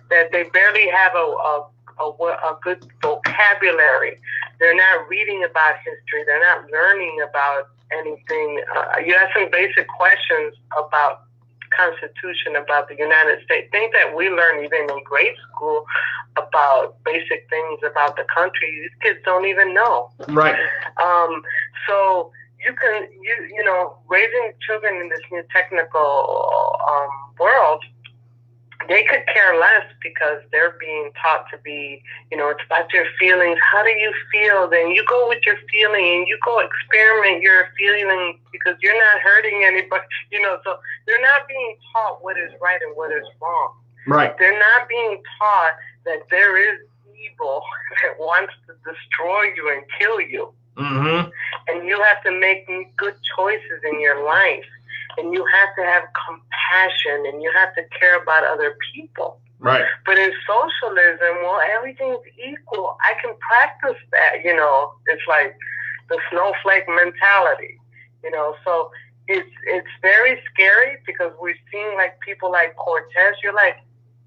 that they barely have a good vocabulary. They're not reading about history. They're not learning about anything. You ask some basic questions about Constitution, about the United States, things that we learn even in grade school about basic things about the country. These kids don't even know. Right. So you can, raising children in this new technical world, they could care less because they're being taught to be, it's about your feelings. How do you feel? Then you go with your feeling and you go experiment your feelings because you're not hurting anybody, so they're not being taught what is right and what is wrong. Right. They're not being taught that there is evil that wants to destroy you and kill you. Mm-hmm. And you have to make good choices in your life. And you have to have compassion, and you have to care about other people. Right. But in socialism, well, everything's equal. I can practice that, It's like the snowflake mentality, So it's very scary because we've seen like people like Cortez. You're like,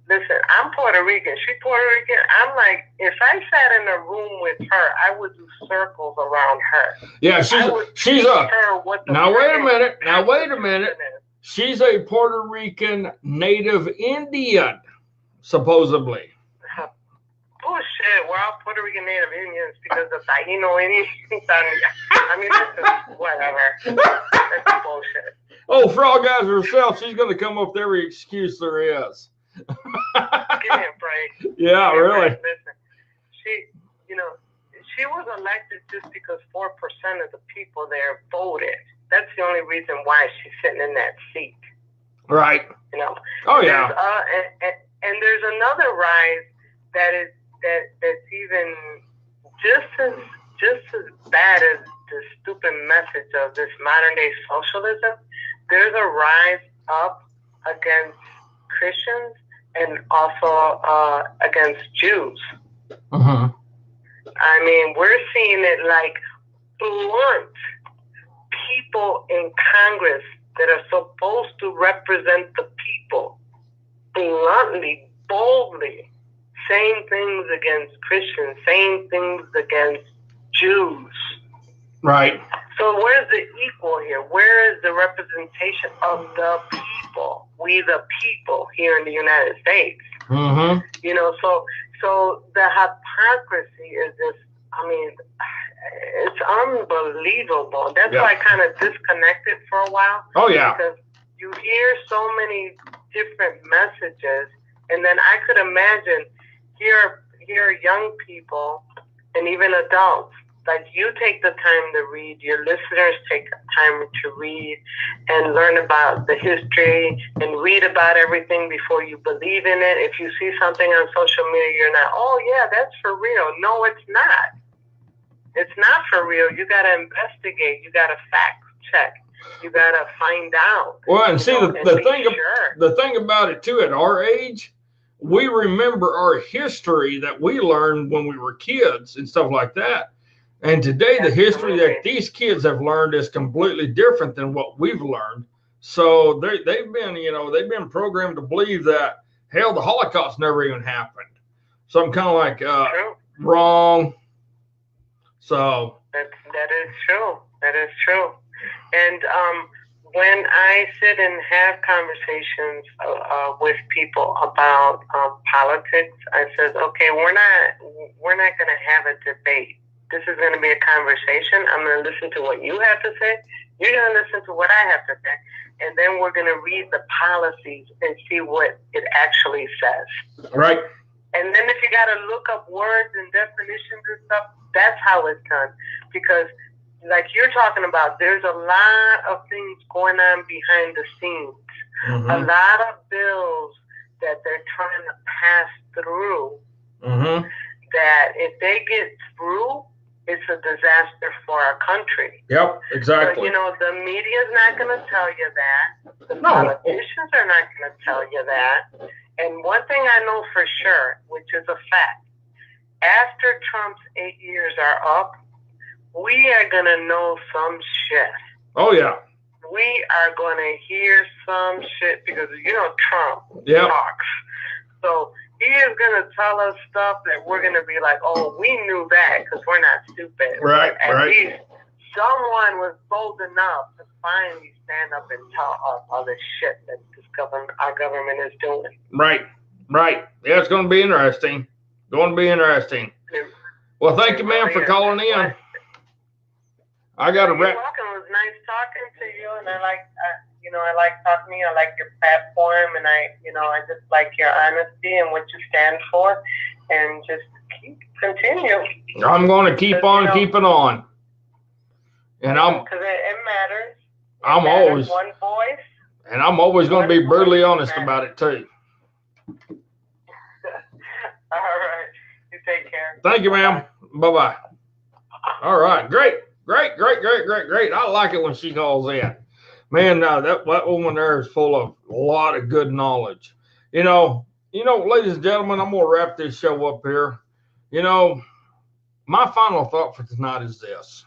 listen, I'm Puerto Rican. She's Puerto Rican. I'm like, if I sat in a room with her, I would do circles around her. Yeah, she's a. Now wait a minute. She's a Puerto Rican native Indian, supposedly. Bullshit. We're all Puerto Rican native Indians because of Taino Indians. I mean, this is whatever. That's bullshit. Oh, for all guys herself, she's going to come up with every excuse there is. Give me a break. Yeah, really. Listen, she was elected just because 4% of the people there voted. That's the only reason why she's sitting in that seat. Right. Oh yeah. And there's another rise that's even just as bad as the stupid message of this modern day socialism. There's a rise up against Christians and also against Jews. Uh-huh. I mean, we're seeing it like blunt people in Congress that are supposed to represent the people, bluntly, boldly, saying things against Christians, saying things against Jews. Right. So where's the equal here? Where is the representation of the people? We the people here in the United States. Mm-hmm. So the hypocrisy is just, I mean, it's unbelievable. That's why I kind of disconnected for a while. Oh, yeah. Because you hear so many different messages, and then I could imagine here young people and even adults, like you take the time to read, your listeners take the time to read and learn about the history and read about everything before you believe in it. If you see something on social media, you're not, oh yeah, that's for real. No, it's not. It's not for real. You got to investigate. You got to fact check. You got to find out. Well, and see, the thing about it too, at our age, we remember our history that we learned when we were kids and stuff like that. And today, the history that these kids have learned is completely different than what we've learned. So they've been programmed to believe that, hell, the Holocaust never even happened. So I'm kind of like, wrong. So that is true. That is true. And when I sit and have conversations with people about politics, I says, okay, we're not going to have a debate. This is going to be a conversation. I'm going to listen to what you have to say. You're going to listen to what I have to say. And then we're going to read the policies and see what it actually says. Right. And then if you got to look up words and definitions and stuff, that's how it's done. Because like you're talking about, there's a lot of things going on behind the scenes. Mm-hmm. A lot of bills that they're trying to pass through that if they get through, it's a disaster for our country. Yep, exactly. But, the media's not going to tell you that. The politicians are not going to tell you that. And one thing I know for sure, which is a fact, after Trump's 8 years are up, we are going to know some shit. Oh, yeah. We are going to hear some shit because, Trump talks. So he is going to tell us stuff that we're going to be like, oh, we knew that because we're not stupid. Right, but at least someone was bold enough to finally stand up and tell us all the shit that our government is doing. Right. Yeah, it's going to be interesting. Well, thank you, ma'am, for calling in. I got to wrap. You're welcome. It was nice talking to you, and I like talking to you. I like your platform, and I just like your honesty and what you stand for, and just continue. I'm going to keep on keeping on, and because it matters. I'm always one voice, and I'm always going to be brutally honest about it too. All right, you take care. Thank you, ma'am. Bye-bye. All right, great. I like it when she calls in. Man, that woman there is full of a lot of good knowledge. Ladies and gentlemen, I'm going to wrap this show up here. My final thought for tonight is this.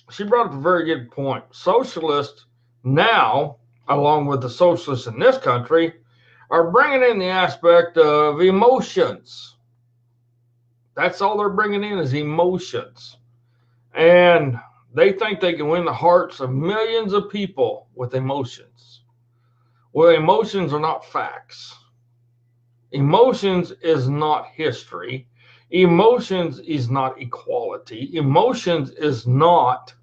She brought up a very good point. Socialists now, along with the socialists in this country, are bringing in the aspect of emotions. That's all they're bringing in is emotions. And they think they can win the hearts of millions of people with emotions. Well, emotions are not facts. Emotions is not history. Emotions is not equality. Emotions is not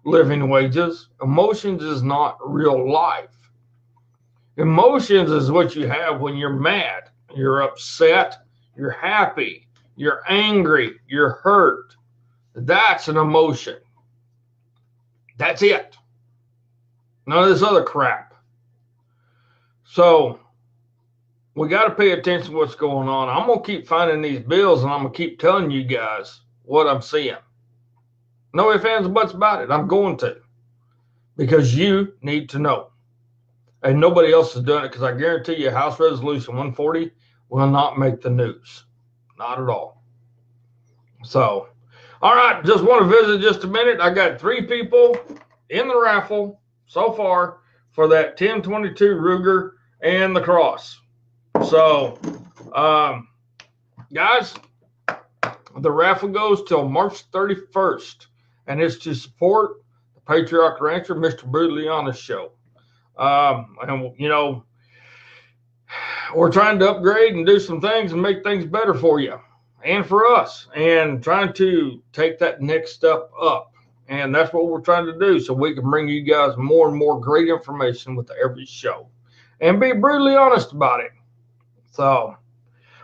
living wages. Emotions is not real life. Emotions is what you have when you're mad, you're upset, you're happy, you're angry, you're hurt. That's an emotion. That's it. None of this other crap. So we got to pay attention to what's going on. I'm going to keep finding these bills, and I'm going to keep telling you guys what I'm seeing. No ifs, ands, or buts about it. I'm going to. Because you need to know. And nobody else is doing it, because I guarantee you House Resolution 140 will not make the news. Not at all. So, all right, just want to visit just a minute. I got 3 people in the raffle so far for that 1022 Ruger and the Cross. So, guys, the raffle goes till March 31st, and it's to support the Patriarch Rancher, Mr. Brutally Honest show. And, we're trying to upgrade and do some things and make things better for you and for us, and trying to take that next step up. And that's what we're trying to do, so we can bring you guys more and more great information with every show and be brutally honest about it. So,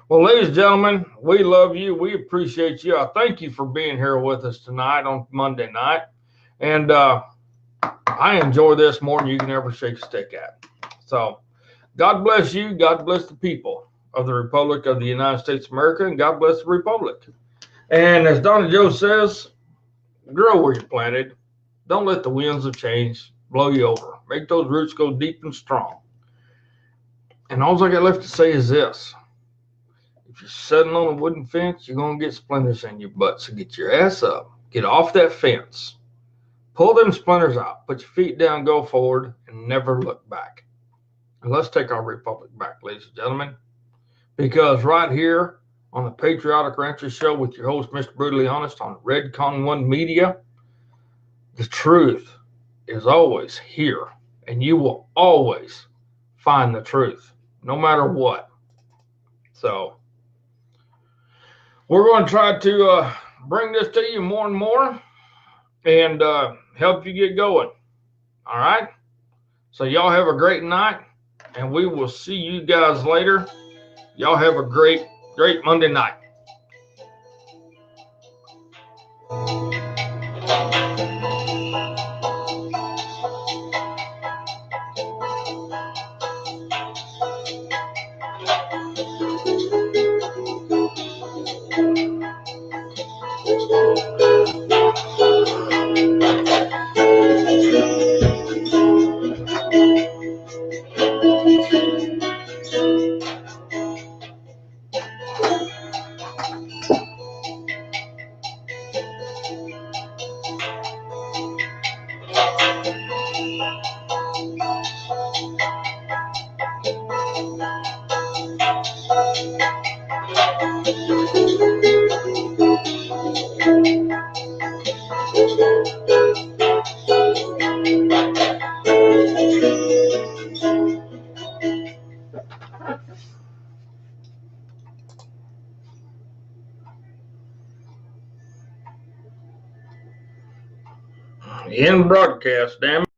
well, ladies and gentlemen, we love you. We appreciate you. I thank you for being here with us tonight on Monday night. And I enjoy this more than you can ever shake a stick at. So, God bless you. God bless the people of the Republic of the United States of America, and God bless the Republic. And as Donna Joe says, grow where you're planted. Don't let the winds of change blow you over. Make those roots go deep and strong. And all I got left to say is this. If you're sitting on a wooden fence, you're going to get splinters in your butt. So get your ass up. Get off that fence. Pull them splinters out. Put your feet down, go forward, and never look back. And let's take our republic back, ladies and gentlemen. Because right here on the Patriotic Rancher Show with your host, Mr. Brutally Honest, on Redcon One Media, the truth is always here. And you will always find the truth, no matter what. So, we're going to try to bring this to you more and more and help you get going. All right? So, y'all have a great night, and we will see you guys later. Y'all have a great Monday night. In broadcast, damn it.